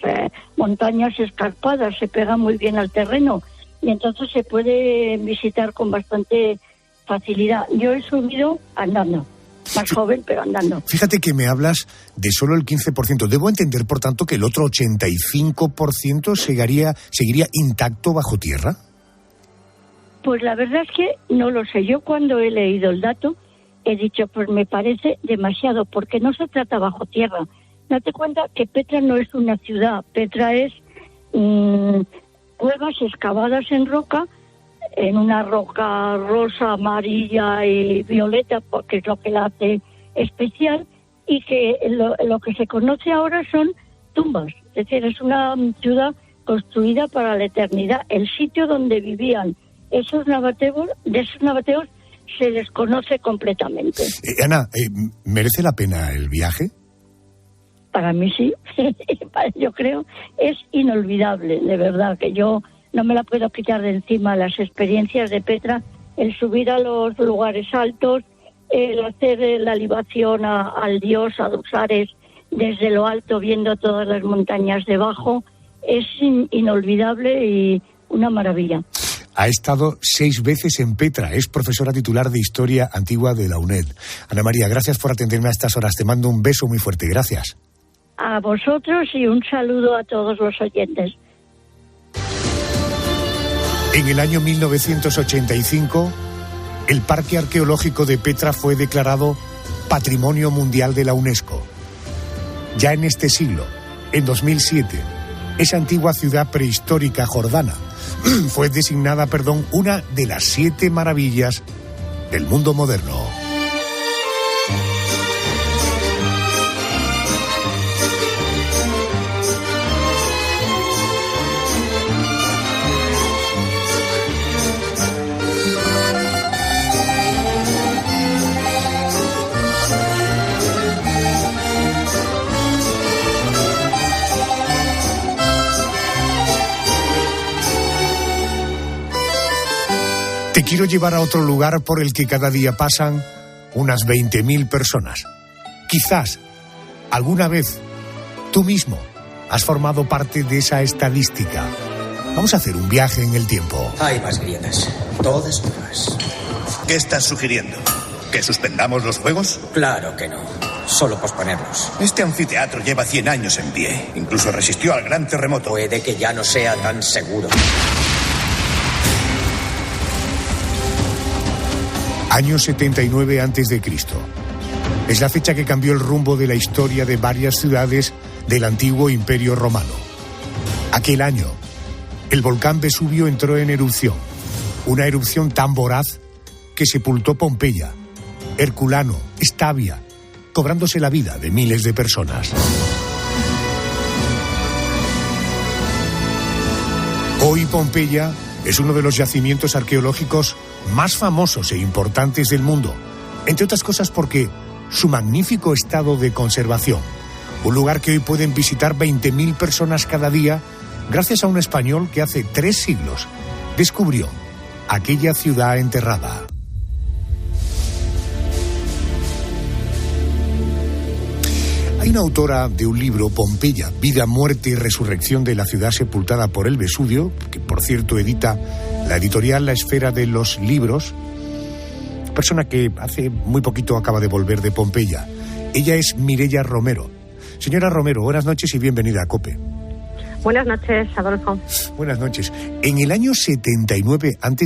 Speaker 14: montañas escarpadas, se pegan muy bien al terreno, y entonces se puede visitar con bastante facilidad. Yo he subido andando. Más joven, pero andando.
Speaker 1: Fíjate que me hablas de solo el 15%. Debo entender, por tanto, que el otro 85% seguiría intacto bajo tierra.
Speaker 14: Pues la verdad es que no lo sé. Yo cuando he leído el dato he dicho, pues me parece demasiado, porque no se trata bajo tierra. Date cuenta que Petra no es una ciudad. Petra es cuevas excavadas en roca, en una roca rosa, amarilla y violeta, porque es lo que la hace especial, y que lo que se conoce ahora son tumbas. Es decir, es una ciudad construida para la eternidad. El sitio donde vivían esos nabateos se desconoce completamente.
Speaker 1: Ana, ¿merece la pena el viaje?
Speaker 14: Para mí sí. Yo creo es inolvidable, de verdad, que yo no me la puedo quitar de encima. Las experiencias de Petra, el subir a los lugares altos, el hacer la libación al dios, a Dusares, desde lo alto viendo todas las montañas debajo, es inolvidable y una maravilla.
Speaker 1: Ha estado 6 veces en Petra, es profesora titular de Historia Antigua de la UNED. Ana María, gracias por atenderme a estas horas, te mando un beso muy fuerte, gracias.
Speaker 14: A vosotros y un saludo a todos los oyentes.
Speaker 1: En el año 1985, el Parque Arqueológico de Petra fue declarado Patrimonio Mundial de la UNESCO. Ya en este siglo, en 2007, esa antigua ciudad prehistórica jordana fue designada, una de las 7 maravillas del mundo moderno. Te quiero llevar a otro lugar por el que cada día pasan unas 20.000 personas. Quizás alguna vez tú mismo has formado parte de esa estadística. Vamos a hacer un viaje en el tiempo.
Speaker 15: Hay más grietas, todas nuevas.
Speaker 9: ¿Qué estás sugiriendo? ¿Que suspendamos los juegos?
Speaker 15: Claro que no, solo posponerlos.
Speaker 9: Este anfiteatro lleva 100 años en pie, incluso resistió al gran terremoto.
Speaker 15: Puede que ya no sea tan seguro.
Speaker 1: Año 79 a.C. Es la fecha que cambió el rumbo de la historia de varias ciudades del antiguo Imperio Romano. Aquel año, el volcán Vesubio entró en erupción. Una erupción tan voraz que sepultó Pompeya, Herculano, Estavia, cobrándose la vida de miles de personas. Hoy Pompeya es uno de los yacimientos arqueológicos más famosos e importantes del mundo, entre otras cosas porque su magnífico estado de conservación, un lugar que hoy pueden visitar 20.000 personas cada día gracias a un español que hace 3 siglos descubrió aquella ciudad enterrada. Hay una autora de un libro, Pompeya, Vida, Muerte y Resurrección de la ciudad sepultada por el Vesubio, que por cierto edita la editorial La Esfera de los Libros, persona que hace muy poquito acaba de volver de Pompeya. Ella es Mireia Romero. Señora Romero, buenas noches y bienvenida a COPE.
Speaker 16: Buenas noches, Adolfo.
Speaker 1: Buenas noches. En el año 79 a.C.,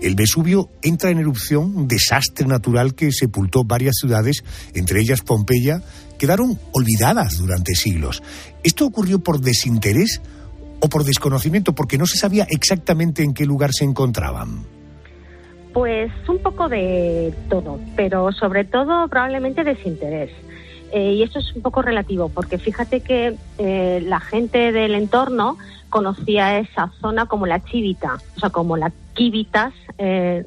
Speaker 1: el Vesubio entra en erupción, un desastre natural que sepultó varias ciudades, entre ellas Pompeya, quedaron olvidadas durante siglos. ¿Esto ocurrió por desinterés o por desconocimiento? Porque no se sabía exactamente en qué lugar se encontraban.
Speaker 16: Pues un poco de todo, pero sobre todo probablemente desinterés. Y esto es un poco relativo, porque fíjate que la gente del entorno conocía esa zona como la Civita, o sea, como la Civitas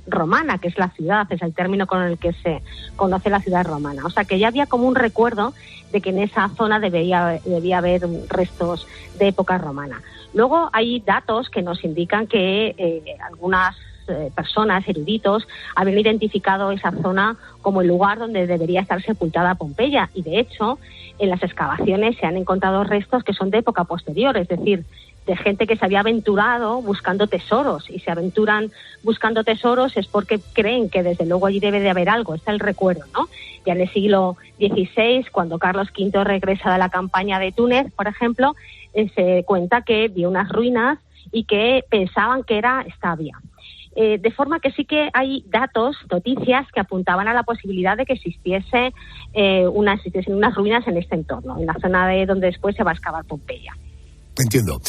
Speaker 16: romana, que es la ciudad, es el término con el que se conoce la ciudad romana. O sea, que ya había como un recuerdo de que en esa zona debía haber restos de época romana. Luego hay datos que nos indican que algunas personas, eruditos, habían identificado esa zona como el lugar donde debería estar sepultada Pompeya, y de hecho en las excavaciones se han encontrado restos que son de época posterior, es decir, de gente que se había aventurado buscando tesoros, y se aventuran buscando tesoros es porque creen que desde luego allí debe de haber algo, está el recuerdo, ¿no? Ya en el siglo XVI, cuando Carlos V regresa de la campaña de Túnez, por ejemplo, se cuenta que vio unas ruinas y que pensaban que era Estavia. De forma que sí que hay datos, noticias que apuntaban a la posibilidad de que existiesen unas ruinas en este entorno, en la zona de donde después se va a excavar Pompeya.
Speaker 1: Entiendo.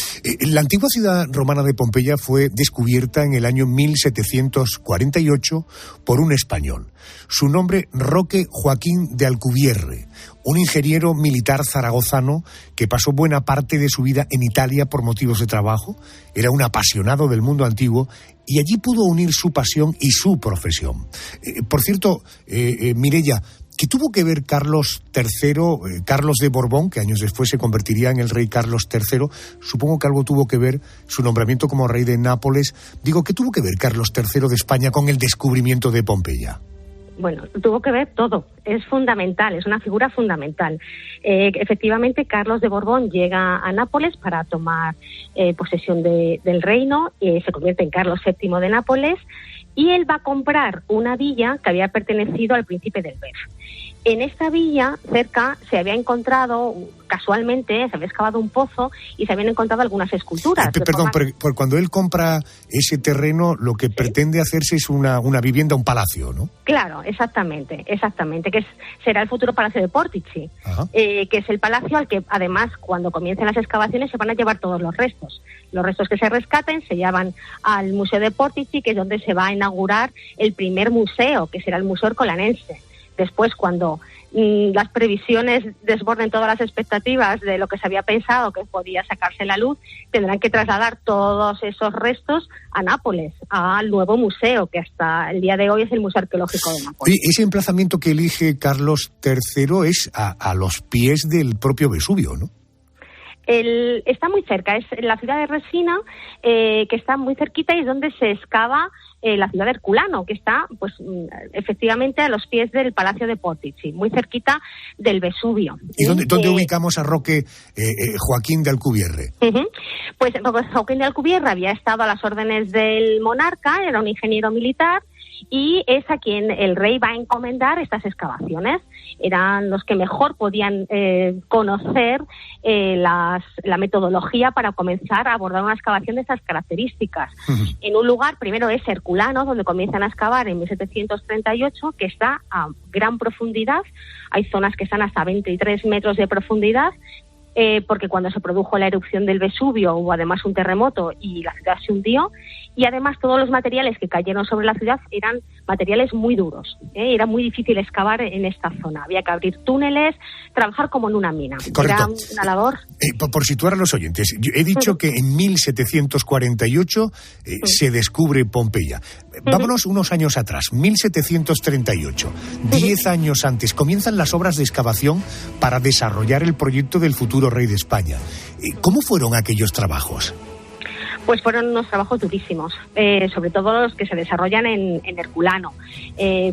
Speaker 1: La antigua ciudad romana de Pompeya fue descubierta en el año 1748 por un español. Su nombre, Roque Joaquín de Alcubierre, un ingeniero militar zaragozano que pasó buena parte de su vida en Italia por motivos de trabajo. Era un apasionado del mundo antiguo y allí pudo unir su pasión y su profesión. Por cierto, Mireia, ¿qué tuvo que ver Carlos III, Carlos de Borbón, que años después se convertiría en el rey Carlos III? Supongo que algo tuvo que ver su nombramiento como rey de Nápoles. Digo, ¿qué tuvo que ver Carlos III de España con el descubrimiento de Pompeya?
Speaker 16: bueno, tuvo que ver todo. Es fundamental, es una figura fundamental. Efectivamente, Carlos de Borbón llega a Nápoles para tomar posesión del reino, se convierte en Carlos VII de Nápoles, y él va a comprar una villa que había pertenecido al príncipe del Bef. En esta villa, cerca, se había encontrado, casualmente, se había excavado un pozo y se habían encontrado algunas esculturas.
Speaker 1: Perdón, pero cuando él compra ese terreno, lo que pretende hacerse es una vivienda, un palacio, ¿no?
Speaker 16: Claro, exactamente, que será el futuro Palacio de Portici, que es el palacio al que, además, cuando comiencen las excavaciones, se van a llevar todos los restos. Los restos que se rescaten se llevan al Museo de Portici, que es donde se va a inaugurar el primer museo, que será el Museo Ercolanense. Después, cuando las previsiones desborden todas las expectativas de lo que se había pensado que podía sacarse la luz, tendrán que trasladar todos esos restos a Nápoles, al nuevo museo, que hasta el día de hoy es el Museo Arqueológico de Nápoles.
Speaker 1: Oye, ese emplazamiento que elige Carlos III es a los pies del propio Vesubio, ¿no?
Speaker 16: Está muy cerca, es la ciudad de Resina, que está muy cerquita, y es donde se excava la ciudad de Herculano, que está, pues, efectivamente a los pies del Palacio de Portici, muy cerquita del Vesubio.
Speaker 1: ¿Y dónde ubicamos a Roque Joaquín de Alcubierre?
Speaker 16: Pues Joaquín de Alcubierre había estado a las órdenes del monarca, era un ingeniero militar, y es a quien el rey va a encomendar estas excavaciones. Eran los que mejor podían conocer la metodología para comenzar a abordar una excavación de estas características. En un lugar, primero es Herculano, donde comienzan a excavar en 1738, que está a gran profundidad. Hay zonas que están hasta 23 metros de profundidad, porque cuando se produjo la erupción del Vesubio hubo además un terremoto y la ciudad se hundió, y además todos los materiales que cayeron sobre la ciudad eran materiales muy duros, era muy difícil excavar en esta zona, había que abrir túneles, trabajar como en una mina.
Speaker 1: Correcto.
Speaker 16: Era una labor.
Speaker 1: Por situar a los oyentes, yo he dicho que en 1748 se descubre Pompeya. Vámonos unos años atrás, 1738, 10 años antes, comienzan las obras de excavación para desarrollar el proyecto del futuro rey de España. ¿Cómo fueron aquellos trabajos?
Speaker 16: Pues fueron unos trabajos durísimos, sobre todo los que se desarrollan en Herculano,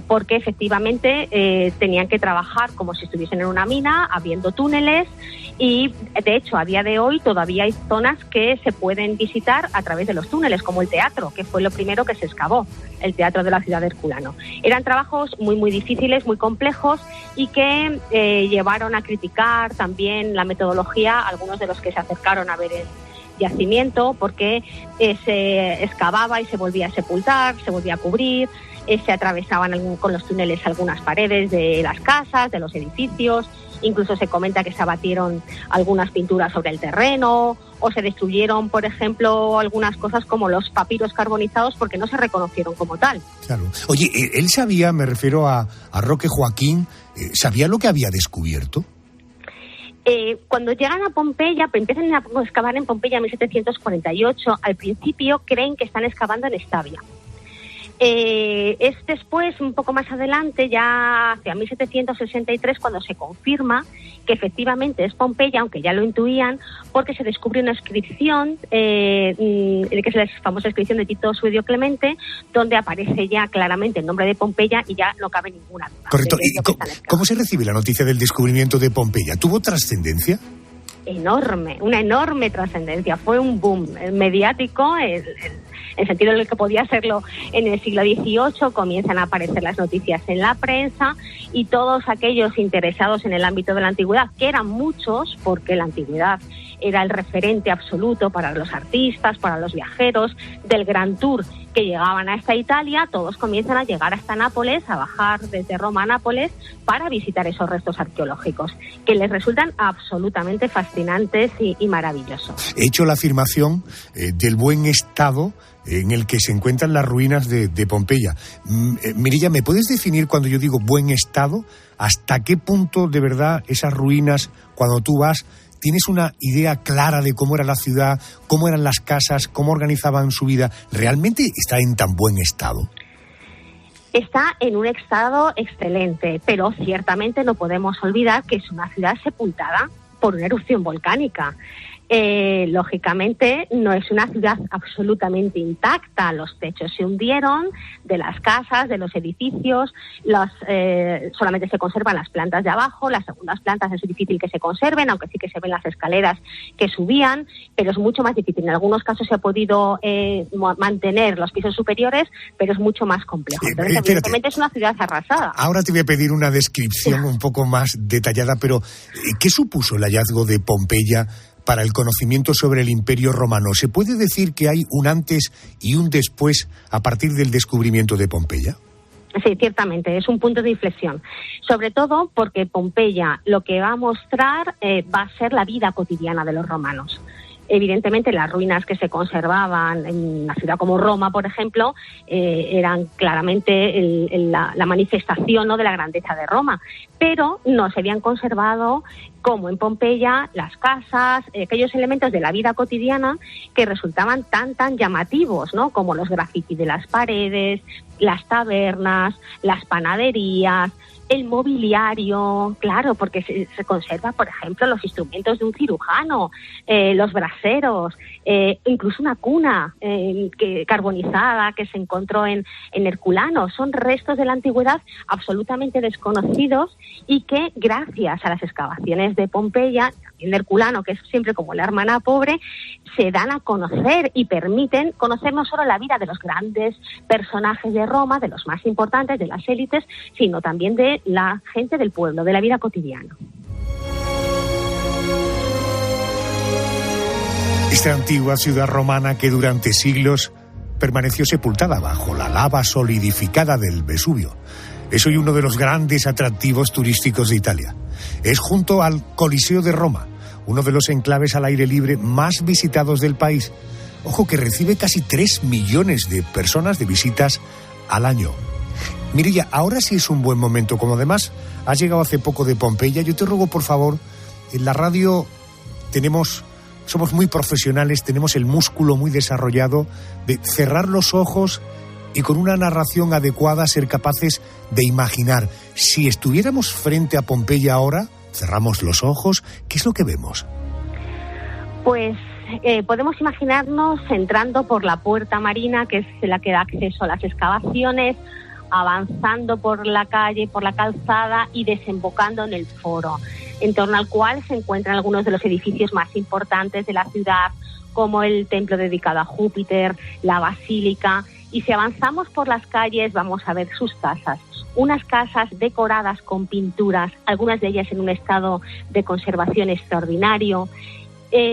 Speaker 16: porque efectivamente tenían que trabajar como si estuviesen en una mina, abriendo túneles, y de hecho a día de hoy todavía hay zonas que se pueden visitar a través de los túneles, como el teatro, que fue lo primero que se excavó, el teatro de la ciudad de Herculano. Eran trabajos muy, muy difíciles, muy complejos, y que llevaron a criticar también la metodología algunos de los que se acercaron a ver el yacimiento, porque se excavaba y se volvía a sepultar, se volvía a cubrir, se atravesaban con los túneles algunas paredes de las casas, de los edificios, incluso se comenta que se abatieron algunas pinturas sobre el terreno, o se destruyeron, por ejemplo, algunas cosas como los papiros carbonizados porque no se reconocieron como tal. Claro.
Speaker 1: Oye, él sabía, me refiero a Roque Joaquín, ¿sabía lo que había descubierto?
Speaker 16: Cuando llegan a Pompeya, empiezan a excavar en Pompeya en 1748, al principio creen que están excavando en Estabia. Es después, un poco más adelante, ya hacia 1763, cuando se confirma que efectivamente es Pompeya, aunque ya lo intuían, porque se descubre una inscripción, que es la famosa inscripción de Tito Suedio Clemente, donde aparece ya claramente el nombre de Pompeya y ya no cabe ninguna duda.
Speaker 1: Correcto. ¿Y cómo se recibe la noticia del descubrimiento de Pompeya? ¿Tuvo trascendencia?
Speaker 16: Enorme, una enorme trascendencia. Fue un boom mediático, en el sentido en el que podía serlo en el siglo XVIII. Comienzan a aparecer las noticias en la prensa, y todos aquellos interesados en el ámbito de la antigüedad, que eran muchos, porque la antigüedad era el referente absoluto para los artistas, para los viajeros del Gran Tour que llegaban a esta Italia, todos comienzan a llegar hasta Nápoles, a bajar desde Roma a Nápoles para visitar esos restos arqueológicos, que les resultan absolutamente fascinantes y maravillosos.
Speaker 1: He hecho la afirmación del buen estado en el que se encuentran las ruinas de Pompeya. Mireia, ¿me puedes definir, cuando yo digo buen estado, hasta qué punto de verdad esas ruinas, cuando tú vas, tienes una idea clara de cómo era la ciudad, cómo eran las casas, cómo organizaban su vida? ¿Realmente está en tan buen estado?
Speaker 16: Está en un estado excelente, pero ciertamente no podemos olvidar que es una ciudad sepultada por una erupción volcánica. Lógicamente no es una ciudad absolutamente intacta, los techos se hundieron de las casas, de los edificios, solamente se conservan las plantas de abajo, las segundas plantas es difícil que se conserven, aunque sí que se ven las escaleras que subían, pero es mucho más difícil. En algunos casos se ha podido mantener los pisos superiores, pero es mucho más complejo. Entonces, evidentemente es una ciudad arrasada.
Speaker 1: Ahora te voy a pedir una descripción un poco más detallada, pero ¿qué supuso el hallazgo de Pompeya para el conocimiento sobre el Imperio Romano? ¿Se puede decir que hay un antes y un después a partir del descubrimiento de Pompeya?
Speaker 16: Sí, ciertamente, es un punto de inflexión. Sobre todo porque Pompeya lo que va a mostrar va a ser la vida cotidiana de los romanos. Evidentemente, las ruinas que se conservaban en una ciudad como Roma, por ejemplo, eran claramente la manifestación, ¿no?, de la grandeza de Roma, pero no se habían conservado, como en Pompeya, las casas, aquellos elementos de la vida cotidiana que resultaban tan llamativos, ¿no?, como los grafitis de las paredes, las tabernas, las panaderías, el mobiliario, claro, porque se conserva, por ejemplo, los instrumentos de un cirujano, los braseros, incluso una cuna carbonizada que se encontró en Herculano. Son restos de la antigüedad absolutamente desconocidos y que, gracias a las excavaciones de Pompeya, también de Herculano, que es siempre como la hermana pobre, se dan a conocer y permiten conocer no solo la vida de los grandes personajes de Roma, de los más importantes, de las élites, sino también de la gente del pueblo, de la vida cotidiana.
Speaker 1: Esta antigua ciudad romana que durante siglos permaneció sepultada bajo la lava solidificada del Vesubio es hoy uno de los grandes atractivos turísticos de Italia. Es, junto al Coliseo de Roma, uno de los enclaves al aire libre más visitados del país. Ojo, que recibe casi 3 millones de personas de visitas al año. Mireia, ahora sí es un buen momento, como además has llegado hace poco de Pompeya, yo te ruego, por favor, en la radio somos muy profesionales, tenemos el músculo muy desarrollado de cerrar los ojos y con una narración adecuada ser capaces de imaginar. Si estuviéramos frente a Pompeya ahora, cerramos los ojos, ¿qué es lo que vemos?
Speaker 16: Pues podemos imaginarnos entrando por la puerta marina, que es la que da acceso a las excavaciones, avanzando por la calle, por la calzada y desembocando en el foro, en torno al cual se encuentran algunos de los edificios más importantes de la ciudad, como el templo dedicado a Júpiter, la basílica, y si avanzamos por las calles vamos a ver sus casas, unas casas decoradas con pinturas, algunas de ellas en un estado de conservación extraordinario,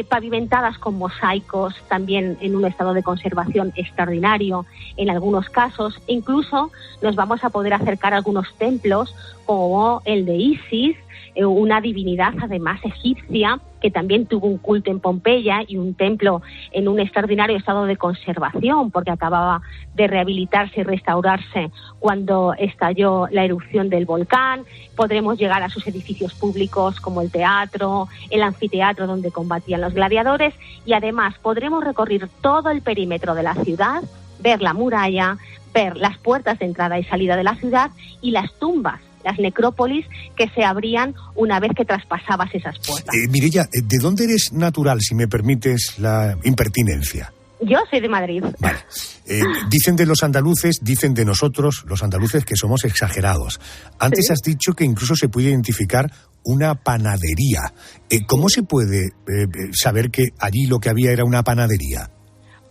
Speaker 16: pavimentadas con mosaicos, también en un estado de conservación extraordinario en algunos casos. Incluso nos vamos a poder acercar a algunos templos como el de Isis, una divinidad además egipcia que también tuvo un culto en Pompeya y un templo en un extraordinario estado de conservación porque acababa de rehabilitarse y restaurarse cuando estalló la erupción del volcán. Podremos llegar a sus edificios públicos como el teatro, el anfiteatro donde combatían los gladiadores, y además podremos recorrer todo el perímetro de la ciudad, ver la muralla, ver las puertas de entrada y salida de la ciudad y las tumbas, las necrópolis que se abrían una vez que traspasabas esas puertas.
Speaker 1: Mireia, ¿de dónde eres natural, si me permites la impertinencia?
Speaker 16: Yo soy de Madrid.
Speaker 1: Vale. Dicen de los andaluces, dicen de nosotros, los andaluces, que somos exagerados. Antes has dicho que incluso se puede identificar una panadería. ¿Cómo se puede saber que allí lo que había era una panadería?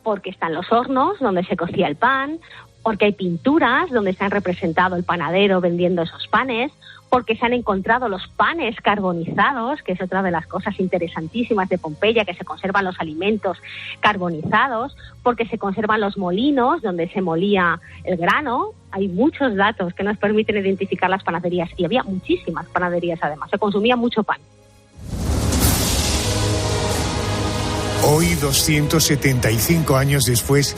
Speaker 16: Porque están los hornos donde se cocía el pan, porque hay pinturas donde se han representado el panadero vendiendo esos panes, porque se han encontrado los panes carbonizados, que es otra de las cosas interesantísimas de Pompeya, que se conservan los alimentos carbonizados, porque se conservan los molinos donde se molía el grano. Hay muchos datos que nos permiten identificar las panaderías, y había muchísimas panaderías además, se consumía mucho pan.
Speaker 1: Hoy, 275 años después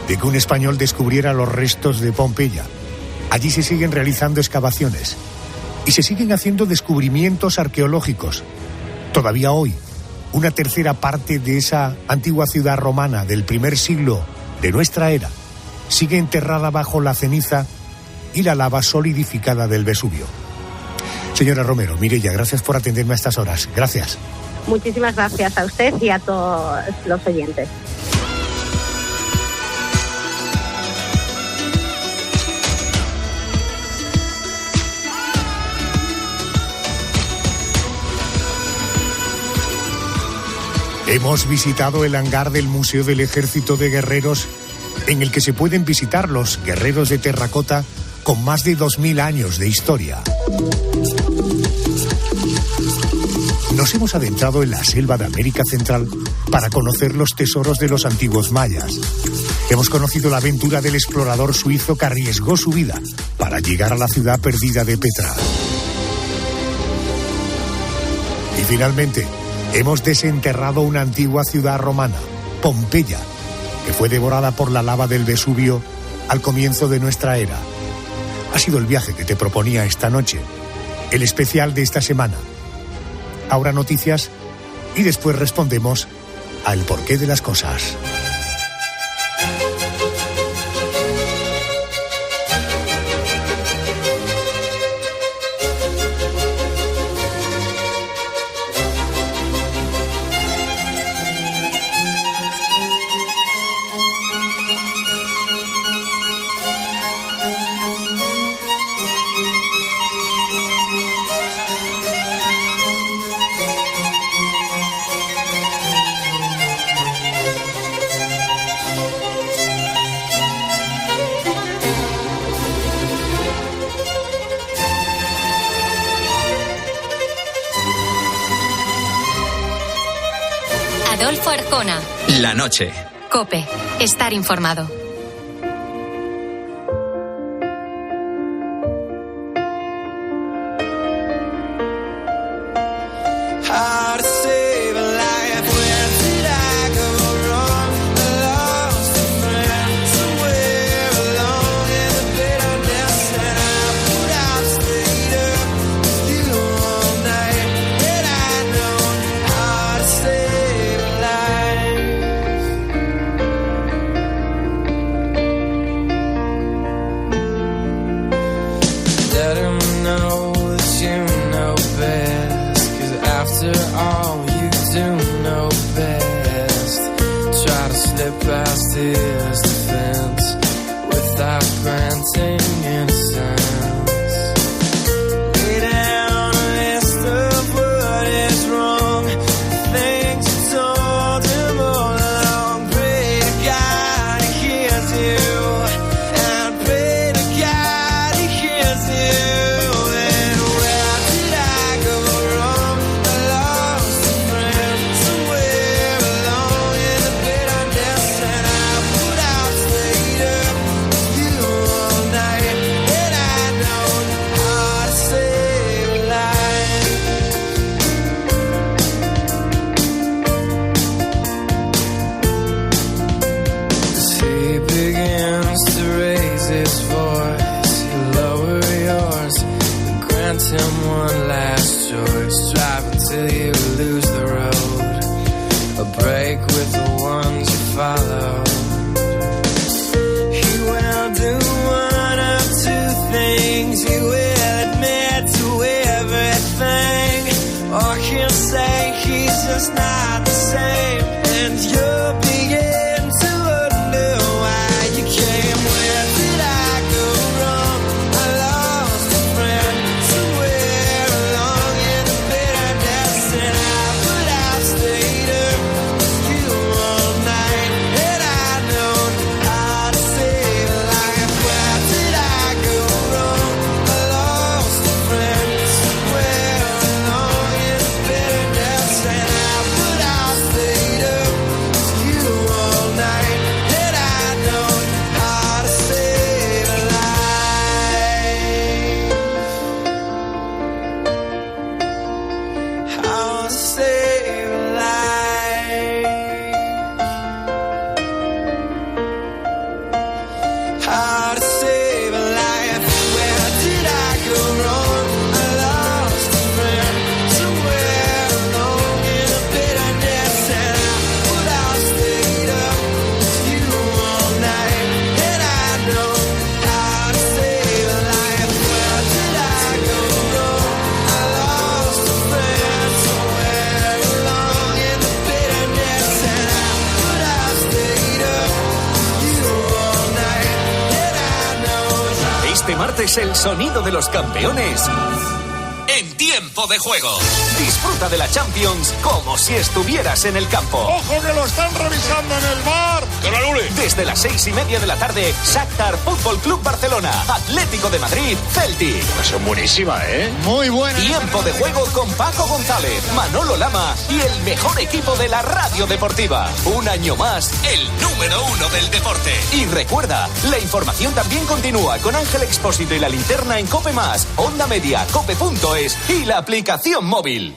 Speaker 1: de que un español descubriera los restos de Pompeya, allí se siguen realizando excavaciones y se siguen haciendo descubrimientos arqueológicos. Todavía hoy, una tercera parte de esa antigua ciudad romana del primer siglo de nuestra era sigue enterrada bajo la ceniza y la lava solidificada del Vesubio. Señora Romero, Mireia, gracias por atenderme a estas horas. Gracias.
Speaker 16: Muchísimas gracias a usted y a todos los oyentes.
Speaker 1: Hemos visitado el hangar del Museo del Ejército de Guerreros, en el que se pueden visitar los guerreros de terracota con más de 2000 años de historia. Nos hemos adentrado en la selva de América Central para conocer los tesoros de los antiguos mayas. Hemos conocido la aventura del explorador suizo que arriesgó su vida para llegar a la ciudad perdida de Petra. Y finalmente, hemos desenterrado una antigua ciudad romana, Pompeya, que fue devorada por la lava del Vesubio al comienzo de nuestra era. Ha sido el viaje que te proponía esta noche, el especial de esta semana. Ahora noticias y después respondemos al porqué de las cosas.
Speaker 3: Adolfo Arjona.
Speaker 2: La noche.
Speaker 3: COPE. Estar informado.
Speaker 17: Yeah. Este martes el sonido de los campeones en Tiempo de Juego. Disfruta de la Champions como si estuvieras en el campo.
Speaker 18: ¡Ojo que lo están revisando en el VAR! ¡Que lo anule!
Speaker 17: Desde las 6:30 de la tarde, Shakhtar Fútbol Club Barcelona, Atlético de Madrid, Celtic.
Speaker 18: Son buenísima, ¿eh? Muy buena.
Speaker 17: Tiempo de Juego con Paco González, Manolo Lama y el mejor equipo de la radio deportiva. Un año más, el número 1 del deporte. Y recuerda, la información también continúa con Ángel Expósito y la linterna en COPE+, Onda Media, COPE.es y la aplicación móvil.